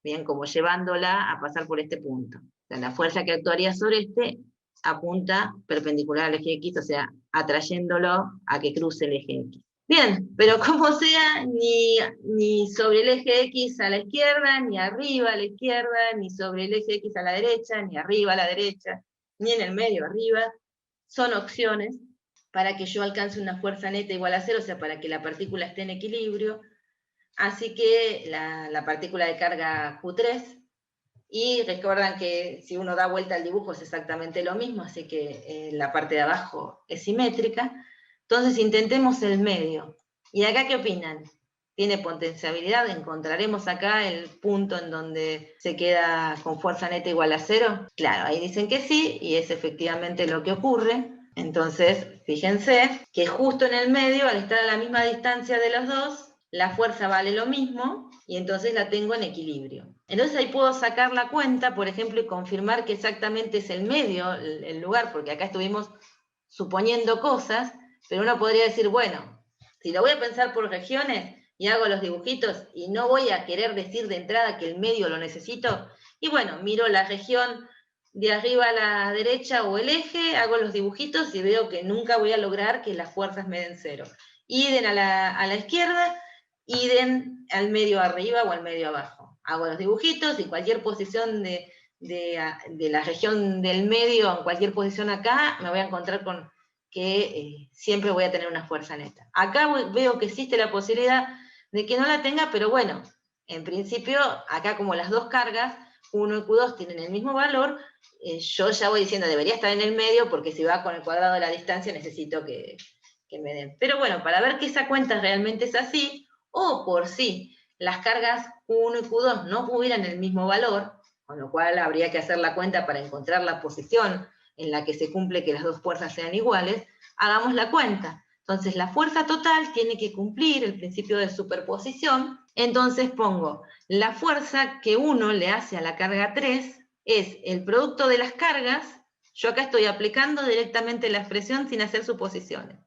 Bien, como llevándola a pasar por este punto. O sea, la fuerza que actuaría sobre este apunta perpendicular al eje X, o sea, atrayéndolo a que cruce el eje X. Bien, pero como sea, ni sobre el eje X a la izquierda, ni arriba a la izquierda, ni sobre el eje X a la derecha, ni arriba a la derecha, ni en el medio arriba, son opciones para que yo alcance una fuerza neta igual a 0, o sea, para que la partícula esté en equilibrio. Así que la partícula de carga Q3, y recuerdan que si uno da vuelta al dibujo es exactamente lo mismo, así que la parte de abajo es simétrica. Entonces intentemos el medio. ¿Y acá qué opinan? ¿Tiene potenciabilidad? ¿Encontraremos acá el punto en donde se queda con fuerza neta igual a 0? Claro, ahí dicen que sí, y es efectivamente lo que ocurre. Entonces, fíjense que justo en el medio, al estar a la misma distancia de los dos, la fuerza vale lo mismo, y entonces la tengo en equilibrio. Entonces ahí puedo sacar la cuenta, por ejemplo, y confirmar que exactamente es el medio, el lugar, porque acá estuvimos suponiendo cosas, pero uno podría decir, bueno, si lo voy a pensar por regiones y hago los dibujitos y no voy a querer decir de entrada que el medio lo necesito, y bueno, miro la región de arriba a la derecha o el eje, hago los dibujitos y veo que nunca voy a lograr que las fuerzas me den 0. Iden a la izquierda, iden al medio arriba o al medio abajo. Hago los dibujitos y cualquier posición de la región del medio, en cualquier posición acá, me voy a encontrar con que siempre voy a tener una fuerza neta. Acá veo que existe la posibilidad de que no la tenga, pero bueno, en principio, acá como las dos cargas, Q1 y Q2 tienen el mismo valor, yo ya voy diciendo, debería estar en el medio, porque si va con el cuadrado de la distancia necesito que me den. Pero bueno, para ver que esa cuenta realmente es así, o por si las cargas Q1 y Q2 no tuvieran el mismo valor, con lo cual habría que hacer la cuenta para encontrar la posición en la que se cumple que las dos fuerzas sean iguales. Hagamos la cuenta. Entonces la fuerza total tiene que cumplir el principio de superposición, entonces pongo la fuerza que 1 le hace a la carga 3 es el producto de las cargas. Yo acá estoy aplicando directamente la expresión sin hacer suposiciones.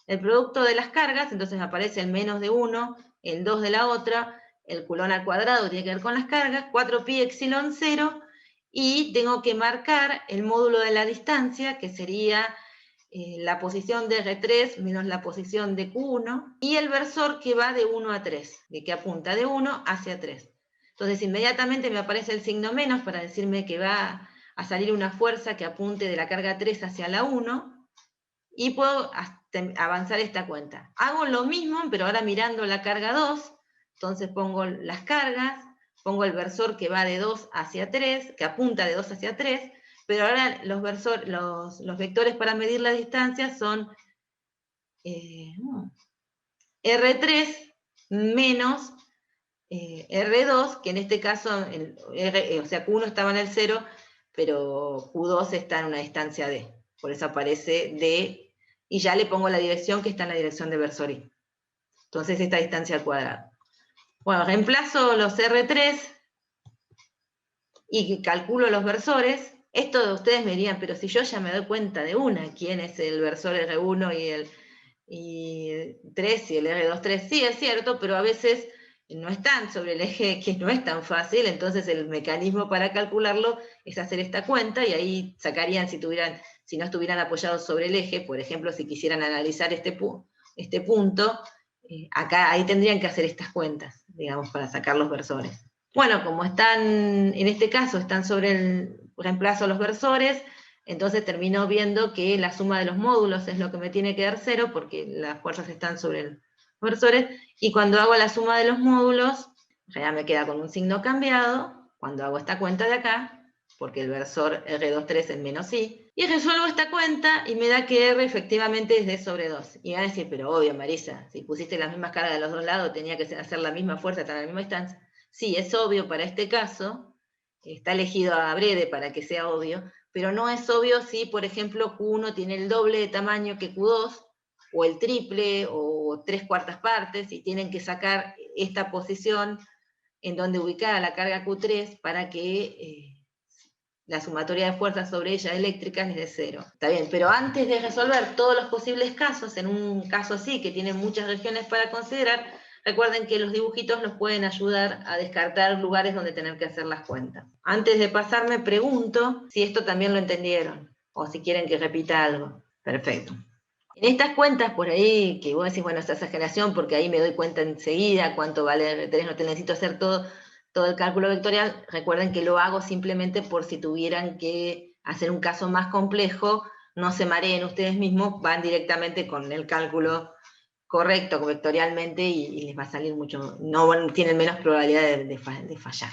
El producto de las cargas, entonces aparece el menos de 1, el 2 de la otra, el culón al cuadrado tiene que ver con las cargas, 4pi epsilon 0, y tengo que marcar el módulo de la distancia, que sería la posición de R3 menos la posición de Q1, y el versor que va de 1 a 3, de que apunta de 1 hacia 3. Entonces inmediatamente me aparece el signo menos para decirme que va a salir una fuerza que apunte de la carga 3 hacia la 1, y puedo avanzar esta cuenta. Hago lo mismo, pero ahora mirando la carga 2, entonces pongo las cargas, pongo el versor que va de 2 hacia 3, que apunta de 2 hacia 3, pero ahora los vectores para medir la distancia son R3 menos R2, que en este caso, o sea, Q1 estaba en el 0, pero Q2 está en una distancia D. Por eso aparece D, y ya le pongo la dirección que está en la dirección de versor I. Entonces esta distancia al cuadrado. Bueno, reemplazo los R3 y calculo los versores. Esto ustedes me dirían, pero si yo ya me doy cuenta de una, quién es el versor R1 y 3 y el R2, 3, sí es cierto, pero a veces no están sobre el eje, que no es tan fácil, entonces el mecanismo para calcularlo es hacer esta cuenta, y ahí sacarían si no estuvieran apoyados sobre el eje, por ejemplo, si quisieran analizar este punto, ahí tendrían que hacer estas cuentas, digamos, para sacar los versores. Bueno, como están, en este caso, están sobre el reemplazo los versores, entonces termino viendo que la suma de los módulos es lo que me tiene que dar 0, porque las fuerzas están sobre los versores, y cuando hago la suma de los módulos, ya me queda con un signo cambiado, cuando hago esta cuenta de acá, porque el versor R23 es menos I, y resuelvo esta cuenta y me da que R efectivamente es D sobre 2. Y van a decir, pero obvio, Marisa, si pusiste las mismas cargas de los dos lados, tenía que hacer la misma fuerza, estar a la misma distancia. Sí, es obvio para este caso, está elegido a breve para que sea obvio, pero no es obvio si, por ejemplo, Q1 tiene el doble de tamaño que Q2, o el triple, o 3/4 partes, y tienen que sacar esta posición en donde ubicar a la carga Q3 para que la sumatoria de fuerzas sobre ella eléctricas es de 0. Está bien, pero antes de resolver todos los posibles casos, en un caso así, que tiene muchas regiones para considerar, recuerden que los dibujitos los pueden ayudar a descartar lugares donde tener que hacer las cuentas. Antes de pasar, me pregunto si esto también lo entendieron, o si quieren que repita algo. Perfecto. En estas cuentas, por ahí, que vos decís, bueno, esta exageración, porque ahí me doy cuenta enseguida cuánto vale R3, no te necesito hacer todo el cálculo vectorial, recuerden que lo hago simplemente por si tuvieran que hacer un caso más complejo, no se mareen ustedes mismos, van directamente con el cálculo correcto vectorialmente y les va a salir mucho, no tienen menos probabilidad de fallar.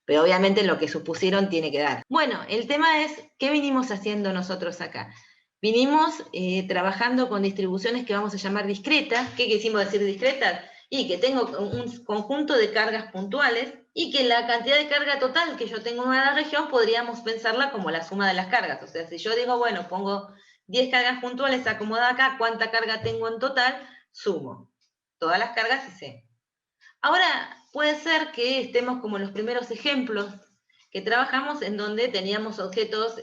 Pero obviamente lo que supusieron tiene que dar. Bueno, el tema es, ¿qué vinimos haciendo nosotros acá? Vinimos trabajando con distribuciones que vamos a llamar discretas. ¿Qué quisimos decir discretas? Y que tengo un conjunto de cargas puntuales, y que la cantidad de carga total que yo tengo en una región podríamos pensarla como la suma de las cargas. O sea, si yo digo, bueno, pongo 10 cargas puntuales acomodadas acá, ¿cuánta carga tengo en total? Sumo todas las cargas y sé. Ahora, puede ser que estemos como en los primeros ejemplos que trabajamos, en donde teníamos objetos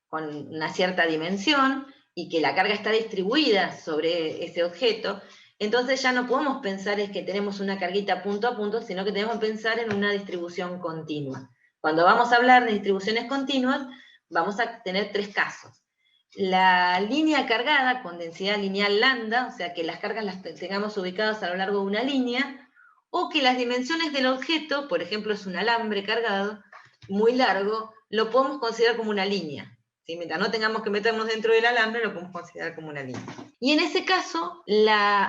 con una cierta dimensión y que la carga está distribuida sobre ese objeto. Entonces ya no podemos pensar es que tenemos una carguita punto a punto, sino que tenemos que pensar en una distribución continua. Cuando vamos a hablar de distribuciones continuas, vamos a tener 3 casos. La línea cargada con densidad lineal lambda, o sea que las cargas las tengamos ubicadas a lo largo de una línea, o que las dimensiones del objeto, por ejemplo es un alambre cargado, muy largo, lo podemos considerar como una línea. ¿Sí? Mientras no tengamos que meternos dentro del alambre, lo podemos considerar como una línea. Y en ese caso,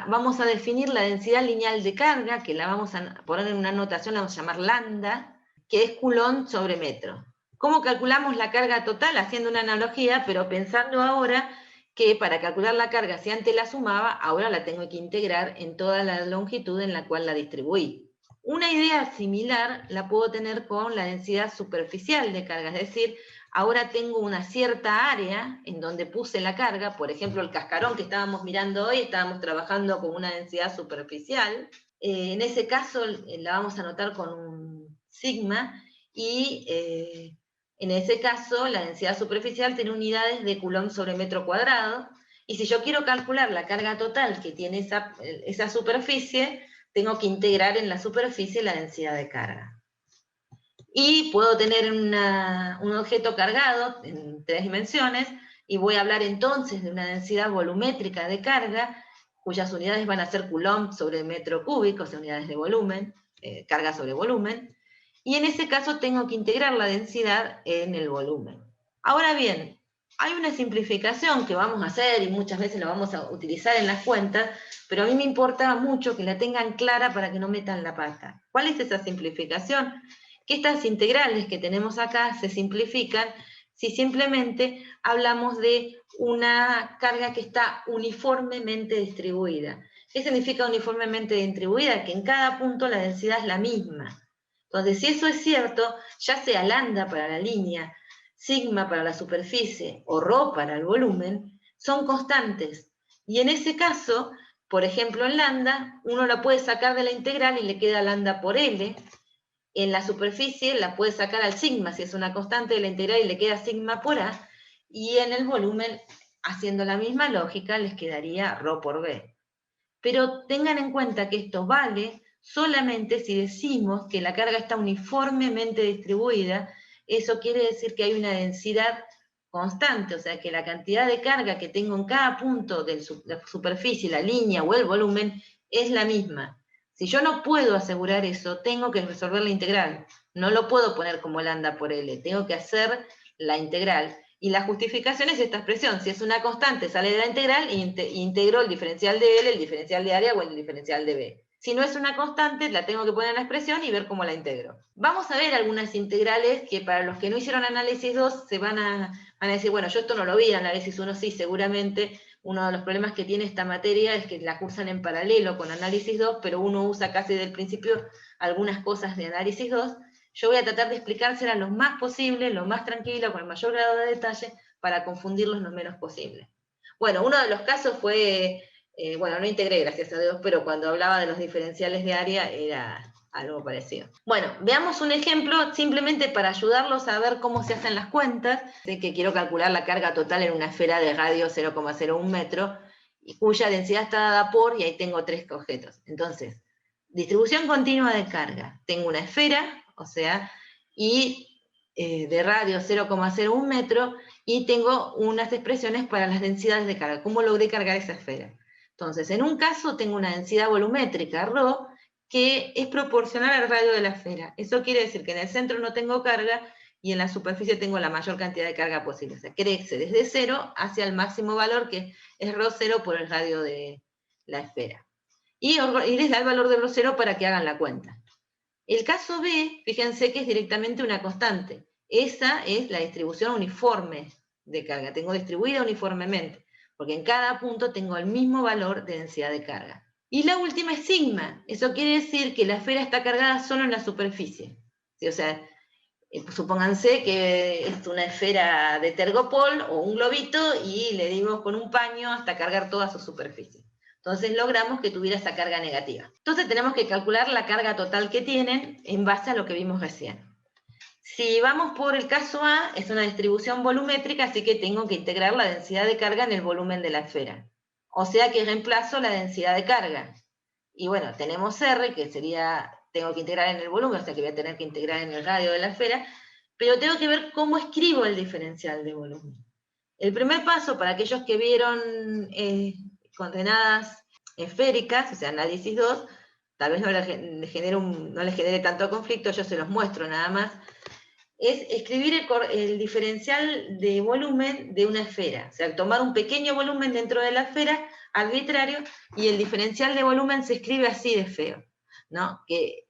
vamos a definir la densidad lineal de carga, que la vamos a poner en una notación, la vamos a llamar lambda, que es Coulomb sobre metro. ¿Cómo calculamos la carga total? Haciendo una analogía, pero pensando ahora que para calcular la carga, si antes la sumaba, ahora la tengo que integrar en toda la longitud en la cual la distribuí. Una idea similar la puedo tener con la densidad superficial de carga, es decir, ahora tengo una cierta área en donde puse la carga, por ejemplo, el cascarón que estábamos mirando hoy, estábamos trabajando con una densidad superficial. En ese caso la vamos a anotar con un sigma, y en ese caso la densidad superficial tiene unidades de Coulomb sobre metro cuadrado, y si yo quiero calcular la carga total que tiene esa superficie, tengo que integrar en la superficie la densidad de carga. Y puedo tener un objeto cargado en 3 dimensiones, y voy a hablar entonces de una densidad volumétrica de carga, cuyas unidades van a ser Coulomb sobre metro cúbico, o sea, unidades de volumen, carga sobre volumen, y en ese caso tengo que integrar la densidad en el volumen. Ahora bien, hay una simplificación que vamos a hacer, y muchas veces lo vamos a utilizar en las cuentas, pero a mí me importa mucho que la tengan clara para que no metan la pata. ¿Cuál es esa simplificación? Que estas integrales que tenemos acá se simplifican si simplemente hablamos de una carga que está uniformemente distribuida. ¿Qué significa uniformemente distribuida? Que en cada punto la densidad es la misma. Entonces, si eso es cierto, ya sea lambda para la línea, sigma para la superficie o ρ para el volumen, son constantes. Y en ese caso, por ejemplo en lambda, uno la puede sacar de la integral y le queda lambda por L. En la superficie la puede sacar al sigma, si es una constante de la integral, y le queda sigma por A. Y en el volumen, haciendo la misma lógica, les quedaría ρ por B. Pero tengan en cuenta que esto vale solamente si decimos que la carga está uniformemente distribuida. Eso quiere decir que hay una densidad constante, o sea que la cantidad de carga que tengo en cada punto de la superficie, la línea o el volumen es la misma. Si yo no puedo asegurar eso, tengo que resolver la integral. No lo puedo poner como lambda por L, tengo que hacer la integral. Y la justificación es esta expresión: si es una constante, sale de la integral e integro el diferencial de L, el diferencial de área o el diferencial de B. Si no es una constante, la tengo que poner en la expresión y ver cómo la integro. Vamos a ver algunas integrales que para los que no hicieron análisis 2 se van a decir, bueno, yo esto no lo vi en análisis 1, sí, seguramente. Uno de los problemas que tiene esta materia es que la cursan en paralelo con análisis 2, pero uno usa casi desde el principio algunas cosas de análisis 2. Yo voy a tratar de explicársela lo más posible, lo más tranquilo, con el mayor grado de detalle, para confundirlos lo menos posible. Bueno, uno de los casos fue, bueno, no integré, gracias a Dios, pero cuando hablaba de los diferenciales de área era algo parecido. Bueno, veamos un ejemplo simplemente para ayudarlos a ver cómo se hacen las cuentas. Sé que quiero calcular la carga total en una esfera de radio 0,01 metro, y cuya densidad está dada por, y ahí tengo 3 objetos. Entonces, distribución continua de carga. Tengo una esfera, o sea, y de radio 0,01 metro, y tengo unas expresiones para las densidades de carga. ¿Cómo logré cargar esa esfera? Entonces, en un caso tengo una densidad volumétrica, ρ, que es proporcional al radio de la esfera. Eso quiere decir que en el centro no tengo carga, y en la superficie tengo la mayor cantidad de carga posible. O sea, crece desde 0 hacia el máximo valor, que es ρ0 por el radio de la esfera. Y les da el valor de ρ0 para que hagan la cuenta. El caso B, fíjense que es directamente una constante. Esa es la distribución uniforme de carga. Tengo distribuida uniformemente, porque en cada punto tengo el mismo valor de densidad de carga. Y la última es sigma. Eso quiere decir que la esfera está cargada solo en la superficie. ¿Sí? O sea, supónganse que es una esfera de tergopol o un globito, y le dimos con un paño hasta cargar toda su superficie. Entonces logramos que tuviera esa carga negativa. Entonces tenemos que calcular la carga total que tienen en base a lo que vimos recién. Si vamos por el caso A, es una distribución volumétrica, así que tengo que integrar la densidad de carga en el volumen de la esfera. O sea que reemplazo la densidad de carga. Y bueno, tenemos R, que sería, tengo que integrar en el volumen, o sea que voy a tener que integrar en el radio de la esfera, pero tengo que ver cómo escribo el diferencial de volumen. El primer paso, para aquellos que vieron coordenadas esféricas, o sea, análisis 2, tal vez no les genere tanto conflicto, yo se los muestro nada más, es escribir el diferencial de volumen de una esfera. O sea, tomar un pequeño volumen dentro de la esfera, arbitrario, y el diferencial de volumen se escribe así de feo, ¿no? Que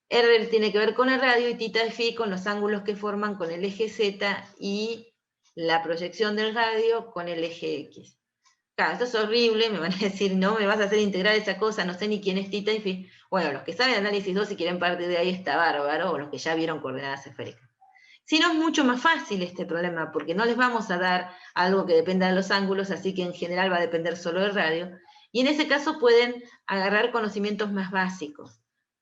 R tiene que ver con el radio, y θ y φ con los ángulos que forman con el eje Z, y la proyección del radio con el eje X. Claro, esto es horrible, me van a decir, no, me vas a hacer integrar esa cosa, no sé ni quién es Tita, en fin. Bueno, los que saben análisis 2 si quieren partir de ahí está bárbaro, o los que ya vieron coordenadas esféricas. Si no, es mucho más fácil este problema, porque no les vamos a dar algo que dependa de los ángulos, así que en general va a depender solo del radio, y en ese caso pueden agarrar conocimientos más básicos.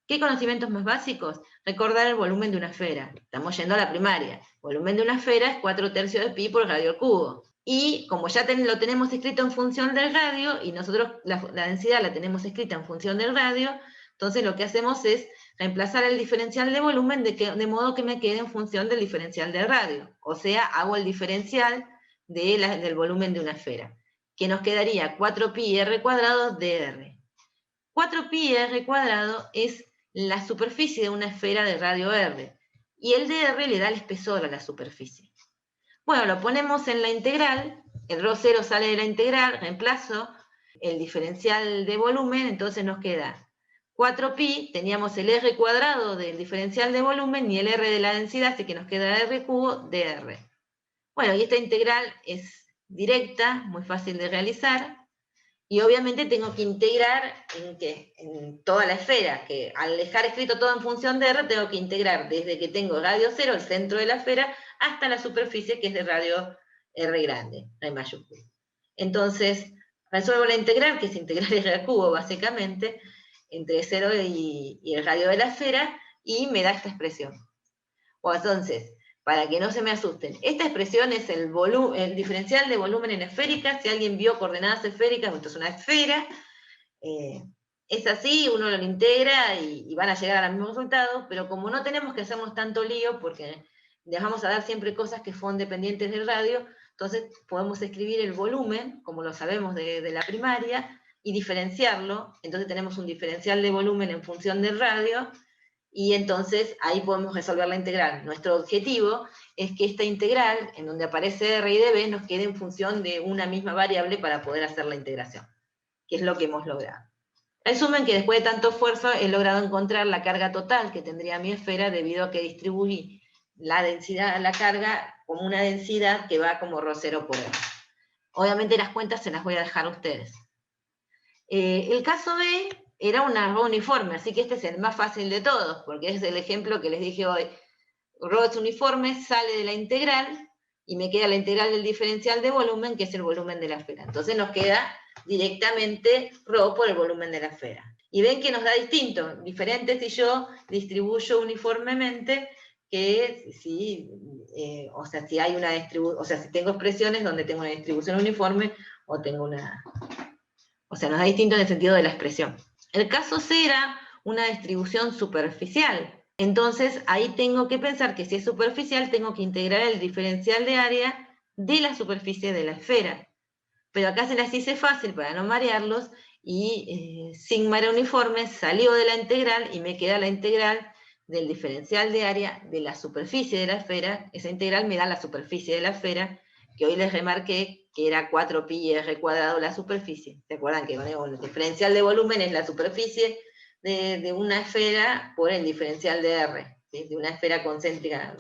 ¿Qué conocimientos más básicos? Recordar el volumen de una esfera. Estamos yendo a la primaria. Volumen de una esfera es 4/3 de pi por radio al cubo. Y como ya lo tenemos escrito en función del radio, y nosotros la densidad la tenemos escrita en función del radio, entonces lo que hacemos es reemplazar el diferencial de volumen de modo que me quede en función del diferencial del radio. O sea, hago el diferencial del volumen de una esfera, que nos quedaría 4pi r cuadrado dr. 4pi r cuadrado es la superficie de una esfera de radio r, y el dr le da el espesor a la superficie. Bueno, lo ponemos en la integral, el ρ0 sale de la integral, reemplazo el diferencial de volumen, entonces nos queda 4pi, teníamos el r cuadrado del diferencial de volumen y el r de la densidad, así que nos queda r cubo dr. Bueno, y esta integral es directa, muy fácil de realizar, y obviamente tengo que integrar en toda la esfera, que al dejar escrito todo en función de r, tengo que integrar desde que tengo radio 0, el centro de la esfera, hasta la superficie, que es de radio r grande, r mayúscula. Entonces, resuelvo la integral, que es integral r al cubo, básicamente, entre 0 y el radio de la esfera, y me da esta expresión. O entonces, para que no se me asusten, esta expresión es el diferencial de volumen en esférica. Si alguien vio coordenadas esféricas, esto es una esfera, es así, uno lo integra y van a llegar al mismo resultado, pero como no tenemos que hacernos tanto lío, porque les vamos a dar siempre cosas que son dependientes del radio, entonces podemos escribir el volumen, como lo sabemos de la primaria, y diferenciarlo. Entonces tenemos un diferencial de volumen en función del radio, y entonces ahí podemos resolver la integral. Nuestro objetivo es que esta integral, en donde aparece r y db, nos quede en función de una misma variable para poder hacer la integración, que es lo que hemos logrado. Resumen que después de tanto esfuerzo he logrado encontrar la carga total que tendría mi esfera debido a que distribuí la densidad, la carga, como una densidad que va como ρ0 por r. Obviamente las cuentas se las voy a dejar a ustedes. El caso B era una ρ uniforme, así que este es el más fácil de todos, porque es el ejemplo que les dije hoy. ρ es uniforme, sale de la integral, y me queda la integral del diferencial de volumen, que es el volumen de la esfera. Entonces nos queda directamente ρ por el volumen de la esfera. Y ven que nos da distinto, diferente si yo distribuyo uniformemente, que si, o sea, si hay una distribución, o sea, si tengo expresiones donde tengo una distribución uniforme, o tengo una... O sea, nos da distinto en el sentido de la expresión. El caso C era una distribución superficial. Entonces, ahí tengo que pensar que si es superficial, tengo que integrar el diferencial de área de la superficie de la esfera. Pero acá se las hice fácil para no marearlos, y sigma era uniforme, salió de la integral, y me queda la integral del diferencial de área de la superficie de la esfera. Esa integral me da la superficie de la esfera, que hoy les remarqué que era 4pi r cuadrado la superficie. ¿Se acuerdan que el diferencial de volumen es la superficie de una esfera por el diferencial de r, ¿sí? De una esfera concéntrica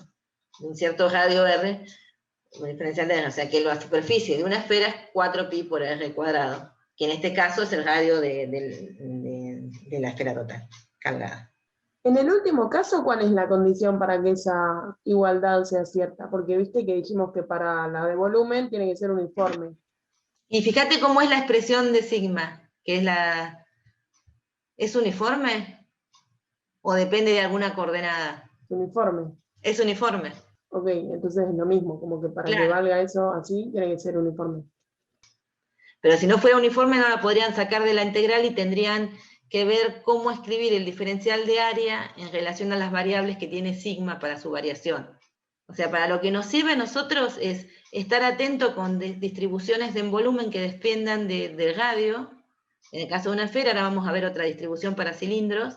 de un cierto radio r, el diferencial de r, o sea que la superficie de una esfera es 4pi por r cuadrado, que en este caso es el radio de la esfera total, cargada. En el último caso, ¿cuál es la condición para que esa igualdad sea cierta? Porque viste que dijimos que para la de volumen tiene que ser uniforme. Y fíjate cómo es la expresión de sigma, que es la... ¿Es uniforme? ¿O depende de alguna coordenada? Uniforme. Es uniforme. Ok, entonces es lo mismo, como que para que valga eso así, tiene que ser uniforme. Pero si no fuera uniforme no la podrían sacar de la integral y tendrían que ver cómo escribir el diferencial de área en relación a las variables que tiene sigma para su variación. O sea, para lo que nos sirve a nosotros es estar atento con distribuciones de volumen que dependan del radio. En el caso de una esfera, ahora vamos a ver otra distribución para cilindros,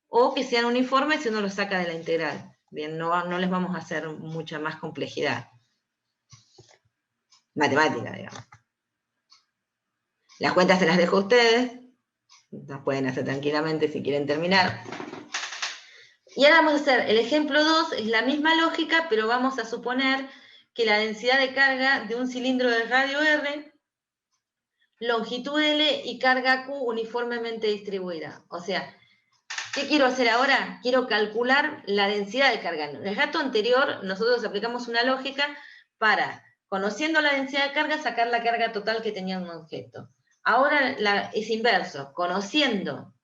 o que sean uniformes si uno los saca de la integral. Bien, no les vamos a hacer mucha más complejidad matemática, digamos. Las cuentas se las dejo a ustedes, las pueden hacer tranquilamente si quieren terminar. Y ahora vamos a hacer el ejemplo 2, es la misma lógica, pero vamos a suponer que la densidad de carga de un cilindro de radio R longitud L y carga Q uniformemente distribuida. O sea, ¿qué quiero hacer ahora? Quiero calcular la densidad de carga. En el dato anterior nosotros aplicamos una lógica para, conociendo la densidad de carga, sacar la carga total que tenía un objeto. Ahora es inverso, conociendo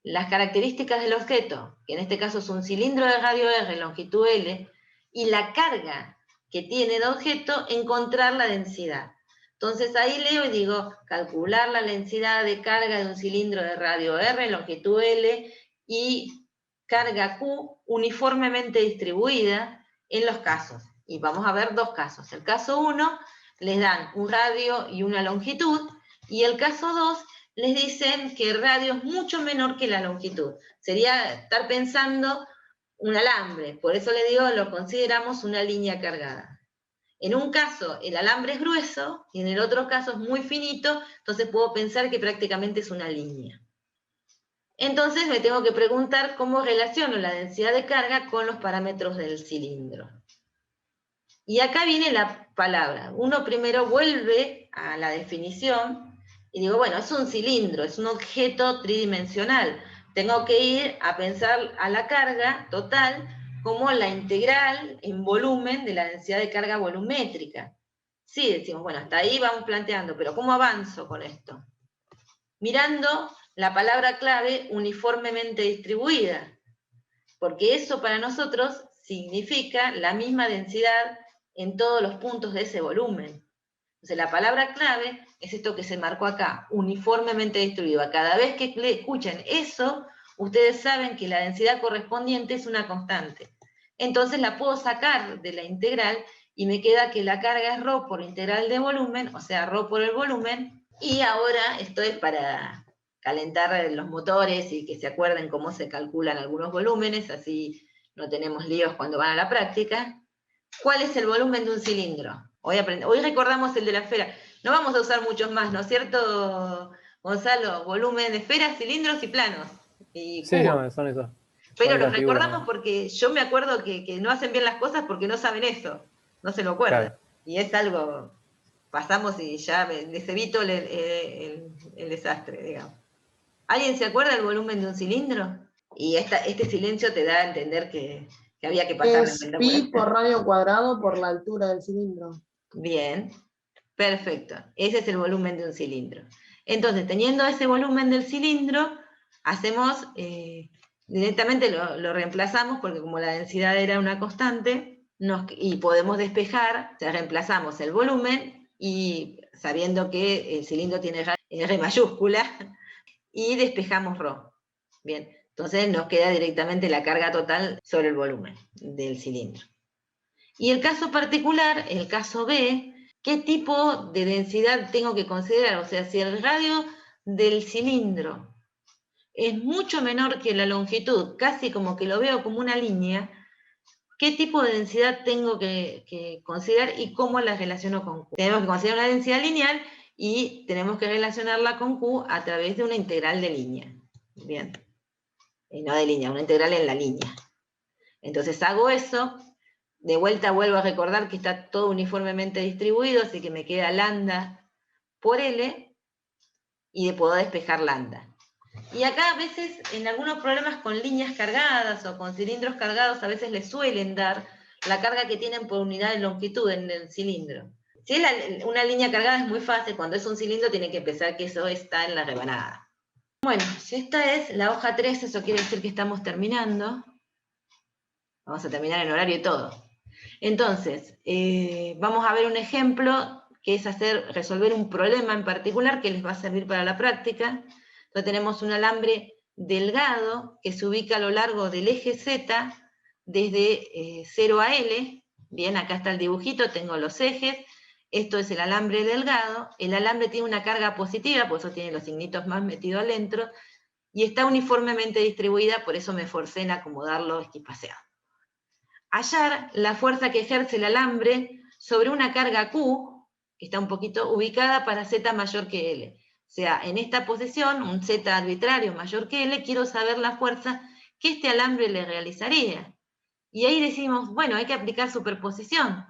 las características del objeto, que en este caso es un cilindro de radio R, longitud L, y la carga que tiene el objeto, encontrar la densidad. Entonces ahí leo y digo, calcular la densidad de carga de un cilindro de radio R, longitud L, y carga Q uniformemente distribuida en los casos. Y vamos a ver dos casos. El caso 1 les dan un radio y una longitud, y el caso 2 les dicen que el radio es mucho menor que la longitud. Sería estar pensando un alambre, por eso le digo, lo consideramos una línea cargada. En un caso el alambre es grueso y en el otro caso es muy finito, entonces puedo pensar que prácticamente es una línea. Entonces me tengo que preguntar cómo relaciono la densidad de carga con los parámetros del cilindro. Y acá viene la palabra. Uno primero vuelve a la definición y digo, bueno, es un cilindro, es un objeto tridimensional. Tengo que ir a pensar a la carga total como la integral en volumen de la densidad de carga volumétrica. Sí, decimos, bueno, hasta ahí vamos planteando, pero ¿cómo avanzo con esto? Mirando la palabra clave uniformemente distribuida, porque eso para nosotros significa la misma densidad en todos los puntos de ese volumen. Entonces la palabra clave es esto que se marcó acá, uniformemente distribuida. Cada vez que escuchen eso, ustedes saben que la densidad correspondiente es una constante. Entonces la puedo sacar de la integral y me queda que la carga es ρ por integral de volumen, o sea, ρ por el volumen, y ahora esto es para calentar los motores y que se acuerden cómo se calculan algunos volúmenes, así no tenemos líos cuando van a la práctica. ¿Cuál es el volumen de un cilindro? Hoy recordamos el de la esfera. No vamos a usar muchos más, ¿no es cierto, Gonzalo? Volumen de esferas, cilindros y planos. Y Sí, no, son esos. pero los recordamos porque yo me acuerdo que no hacen bien las cosas porque no saben eso. No se lo acuerdan. Claro. Y es algo, pasamos y ya les evito el desastre, digamos. ¿Alguien se acuerda del volumen de un cilindro? Y este silencio te da a entender que había que pasar. Es pi por radio cuadrado por la altura del cilindro. Bien, perfecto. Ese es el volumen de un cilindro. Entonces, teniendo ese volumen del cilindro, hacemos, directamente lo reemplazamos, porque como la densidad era una constante, y podemos despejar, o sea, reemplazamos el volumen, y sabiendo que el cilindro tiene R mayúscula, y despejamos ρ. Bien, entonces nos queda directamente la carga total sobre el volumen del cilindro. Y el caso particular, el caso B, ¿qué tipo de densidad tengo que considerar? O sea, si el radio del cilindro es mucho menor que la longitud, casi como que lo veo como una línea, ¿qué tipo de densidad tengo que considerar y cómo la relaciono con Q? Tenemos que considerar una densidad lineal y tenemos que relacionarla con Q a través de una integral de línea. Bien. No de línea, una integral en la línea. Entonces hago eso, de vuelta vuelvo a recordar que está todo uniformemente distribuido, así que me queda lambda por L, y puedo despejar lambda. Y acá a veces, en algunos problemas con líneas cargadas o con cilindros cargados, a veces les suelen dar la carga que tienen por unidad de longitud en el cilindro. Si es una línea cargada es muy fácil, cuando es un cilindro tiene que pensar que eso está en la rebanada. Bueno, si esta es la hoja 3, eso quiere decir que estamos terminando. Vamos a terminar en horario y todo. Entonces, vamos a ver un ejemplo que es resolver un problema en particular que les va a servir para la práctica. Entonces tenemos un alambre delgado que se ubica a lo largo del eje Z desde 0 a L. Bien, acá está el dibujito, tengo los ejes. Esto es el alambre delgado. El alambre tiene una carga positiva, por eso tiene los signitos más metidos adentro, y está uniformemente distribuida, por eso me esforcé en acomodarlo esquipaseado. Hallar la fuerza que ejerce el alambre sobre una carga Q, que está un poquito ubicada para Z mayor que L. O sea, en esta posición, un Z arbitrario mayor que L, quiero saber la fuerza que este alambre le realizaría. Y ahí decimos, bueno, hay que aplicar superposición.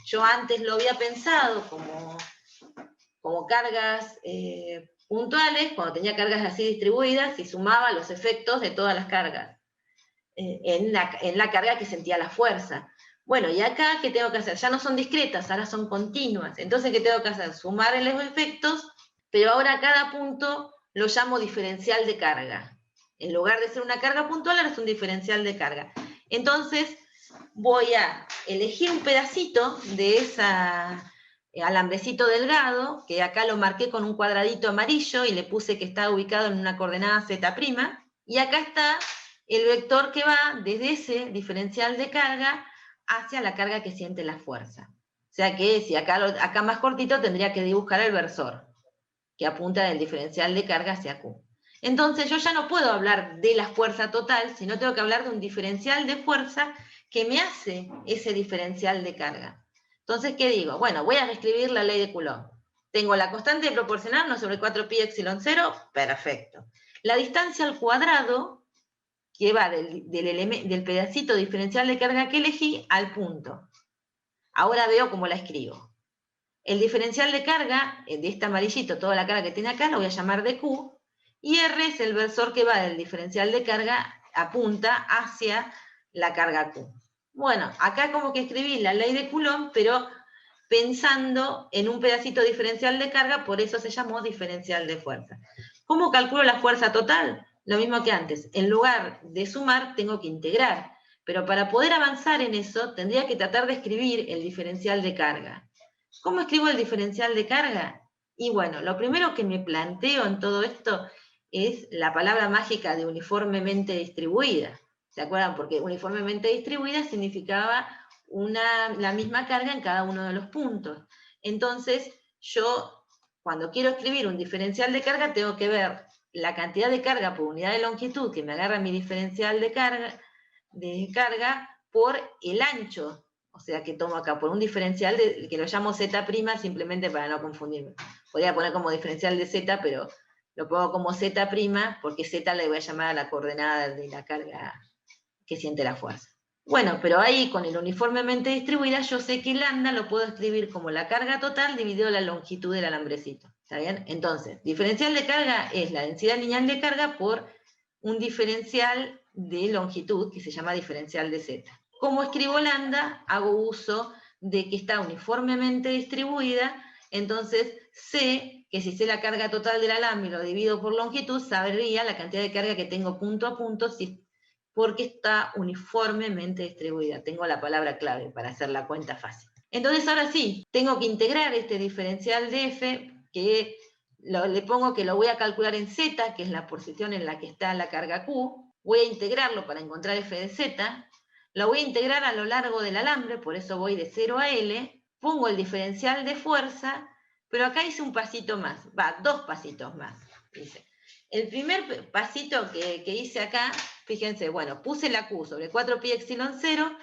Yo antes lo había pensado como como cargas puntuales, cuando tenía cargas así distribuidas, y sumaba los efectos de todas las cargas en la carga que sentía la fuerza. Bueno, y acá, ¿qué tengo que hacer? Ya no son discretas, ahora son continuas. Entonces, ¿qué tengo que hacer? Sumar los efectos, pero ahora cada punto lo llamo diferencial de carga. En lugar de ser una carga puntual, ahora es un diferencial de carga. Entonces, voy a elegir un pedacito de ese alambrecito delgado, que acá lo marqué con un cuadradito amarillo y le puse que está ubicado en una coordenada Z', y acá está el vector que va desde ese diferencial de carga hacia la carga que siente la fuerza. O sea que si acá más cortito tendría que dibujar el versor, que apunta del diferencial de carga hacia Q. Entonces yo ya no puedo hablar de la fuerza total, sino tengo que hablar de un diferencial de fuerza que me hace ese diferencial de carga. Entonces, ¿qué digo? Bueno, voy a reescribir la ley de Coulomb. Tengo la constante proporcional, 1 sobre 4pi epsilon 0, perfecto. La distancia al cuadrado, que va del pedacito diferencial de carga que elegí al punto. Ahora veo cómo la escribo. El diferencial de carga, de este amarillito, toda la carga que tiene acá, lo voy a llamar de Q, y R es el versor que va del diferencial de carga, apunta hacia la carga Q. Bueno, acá como que escribí la ley de Coulomb, pero pensando en un pedacito diferencial de carga, por eso se llamó diferencial de fuerza. ¿Cómo calculo la fuerza total? Lo mismo que antes. En lugar de sumar, tengo que integrar. Pero para poder avanzar en eso, tendría que tratar de escribir el diferencial de carga. ¿Cómo escribo el diferencial de carga? Y bueno, lo primero que me planteo en todo esto es la palabra mágica de uniformemente distribuida. ¿Se acuerdan? Porque uniformemente distribuida significaba la misma carga en cada uno de los puntos. Entonces, yo, cuando quiero escribir un diferencial de carga, tengo que ver la cantidad de carga por unidad de longitud que me agarra mi diferencial de carga por el ancho. O sea, que tomo acá por un diferencial que lo llamo Z' simplemente para no confundirme. Podría poner como diferencial de Z, pero lo pongo como Z' porque Z le voy a llamar a la coordenada de la carga que siente la fuerza. Bueno, pero ahí con el uniformemente distribuida yo sé que lambda lo puedo escribir como la carga total dividido la longitud del alambrecito. ¿Está bien? Entonces, diferencial de carga es la densidad lineal de carga por un diferencial de longitud que se llama diferencial de Z. Como escribo lambda, hago uso de que está uniformemente distribuida, entonces sé que si sé la carga total del alambre y lo divido por longitud, sabría la cantidad de carga que tengo punto a punto porque está uniformemente distribuida. Tengo la palabra clave para hacer la cuenta fácil. Entonces ahora sí, tengo que integrar este diferencial de f, que le pongo que lo voy a calcular en z, que es la posición en la que está la carga q. Voy a integrarlo para encontrar f de z. Lo voy a integrar a lo largo del alambre, por eso voy de 0 a L. Pongo el diferencial de fuerza, pero acá hice un pasito más, dos pasitos más, dice. El primer pasito que hice acá, fíjense, bueno, puse la Q sobre 4pi epsilon 0,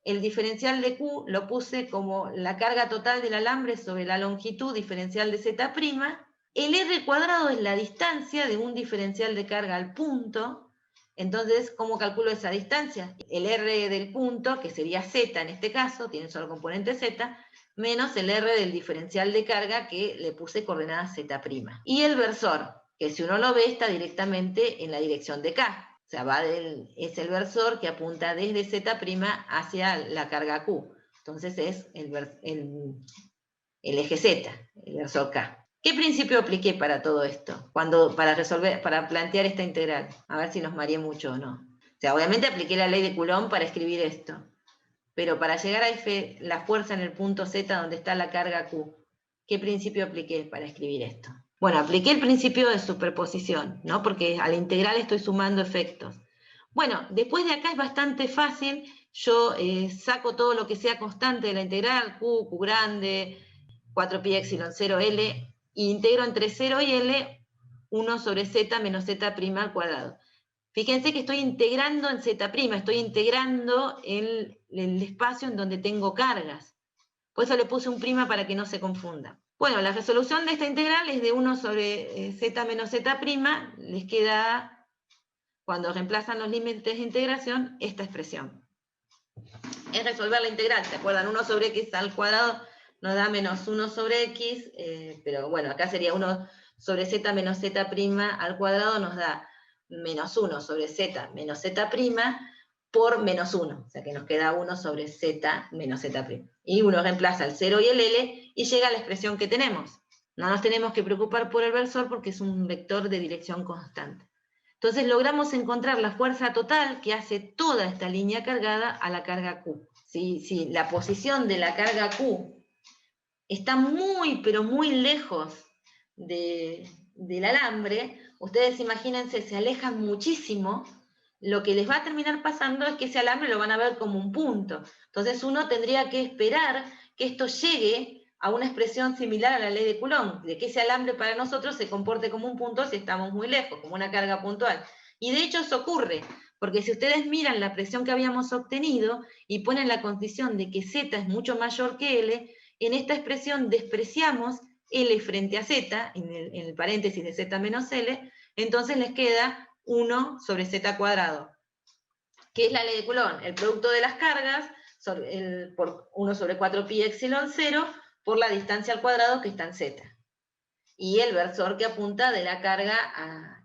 el diferencial de Q lo puse como la carga total del alambre sobre la longitud diferencial de Z', el R cuadrado es la distancia de un diferencial de carga al punto, entonces, ¿cómo calculo esa distancia? El R del punto, que sería Z en este caso, tiene solo componente Z, menos el R del diferencial de carga que le puse coordenada Z'. Y el versor, que si uno lo ve está directamente en la dirección de K. O sea, es el versor que apunta desde Z' hacia la carga Q. Entonces es el eje Z, el versor K. ¿Qué principio apliqué para todo esto? Para plantear esta integral. A ver si nos mareé mucho o no. O sea, obviamente apliqué la ley de Coulomb para escribir esto. Pero para llegar a F, la fuerza en el punto Z donde está la carga Q, ¿qué principio apliqué para escribir esto? Bueno, apliqué el principio de superposición, ¿no? Porque al integral estoy sumando efectos. Bueno, después de acá es bastante fácil. Yo saco todo lo que sea constante de la integral, Q, Q grande, 4pi epsilon 0 L, e integro entre 0 y L 1 sobre Z menos Z' al cuadrado. Fíjense que estoy integrando en Z', estoy integrando el espacio en donde tengo cargas. Por eso le puse un prima para que no se confunda. Bueno, la resolución de esta integral es de 1 sobre Z menos Z', les queda, cuando reemplazan los límites de integración, esta expresión. Es resolver la integral, ¿se acuerdan? 1 sobre x al cuadrado nos da menos 1 sobre x, pero bueno, acá sería 1 sobre z menos z' al cuadrado, nos da menos 1 sobre z menos z' por menos 1, o sea que nos queda 1 sobre z menos z'. Y uno reemplaza el 0 y el L y llega a la expresión que tenemos. No nos tenemos que preocupar por el versor porque es un vector de dirección constante. Entonces logramos encontrar la fuerza total que hace toda esta línea cargada a la carga Q. Si la posición de la carga Q está muy, pero muy lejos del alambre, ustedes imagínense, se alejan muchísimo, lo que les va a terminar pasando es que ese alambre lo van a ver como un punto. Entonces uno tendría que esperar que esto llegue a una expresión similar a la ley de Coulomb, de que ese alambre para nosotros se comporte como un punto si estamos muy lejos, como una carga puntual. Y de hecho eso ocurre, porque si ustedes miran la presión que habíamos obtenido y ponen la condición de que Z es mucho mayor que L, en esta expresión despreciamos L frente a Z, en el paréntesis de Z menos L, entonces les queda 1 sobre Z cuadrado, que es la ley de Coulomb, el producto de las cargas por 1 sobre 4 pi epsilon 0 por la distancia al cuadrado que está en Z. Y el versor que apunta de la carga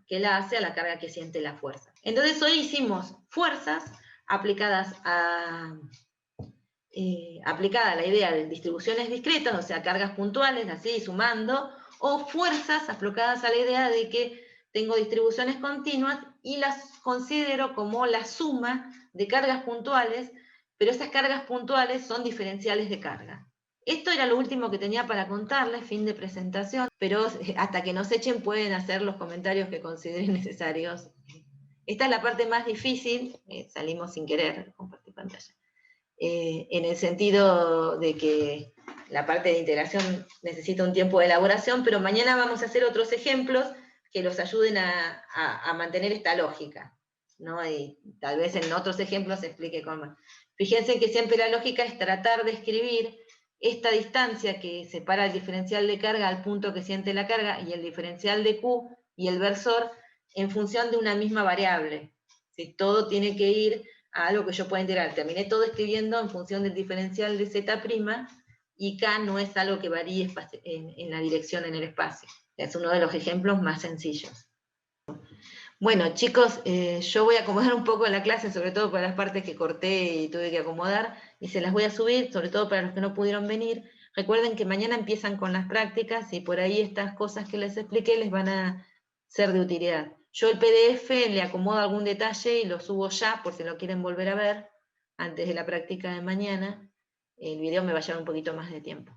que la hace a la carga que siente la fuerza. Entonces hoy hicimos fuerzas aplicadas a la idea de distribuciones discretas, o sea, cargas puntuales, así sumando, o fuerzas aplicadas a la idea de que tengo distribuciones continuas y las considero como la suma de cargas puntuales, pero esas cargas puntuales son diferenciales de carga. Esto era lo último que tenía para contarles, fin de presentación, pero hasta que nos echen pueden hacer los comentarios que consideren necesarios. Esta es la parte más difícil, salimos sin querer, compartir pantalla. En el sentido de que la parte de integración necesita un tiempo de elaboración, pero mañana vamos a hacer otros ejemplos que los ayuden a mantener esta lógica, ¿no? Y tal vez en otros ejemplos se explique cómo. Fíjense que siempre la lógica es tratar de escribir esta distancia que separa el diferencial de carga al punto que siente la carga y el diferencial de Q y el versor en función de una misma variable. ¿Sí? Todo tiene que ir a algo que yo pueda integrar. Terminé todo escribiendo en función del diferencial de Z', y K no es algo que varíe en la dirección en el espacio. Es uno de los ejemplos más sencillos. Bueno, chicos, yo voy a acomodar un poco la clase, sobre todo para las partes que corté y tuve que acomodar, y se las voy a subir, sobre todo para los que no pudieron venir. Recuerden que mañana empiezan con las prácticas, y por ahí estas cosas que les expliqué les van a ser de utilidad. Yo el PDF le acomodo algún detalle y lo subo ya, por si lo quieren volver a ver, antes de la práctica de mañana. El video me va a llevar un poquito más de tiempo.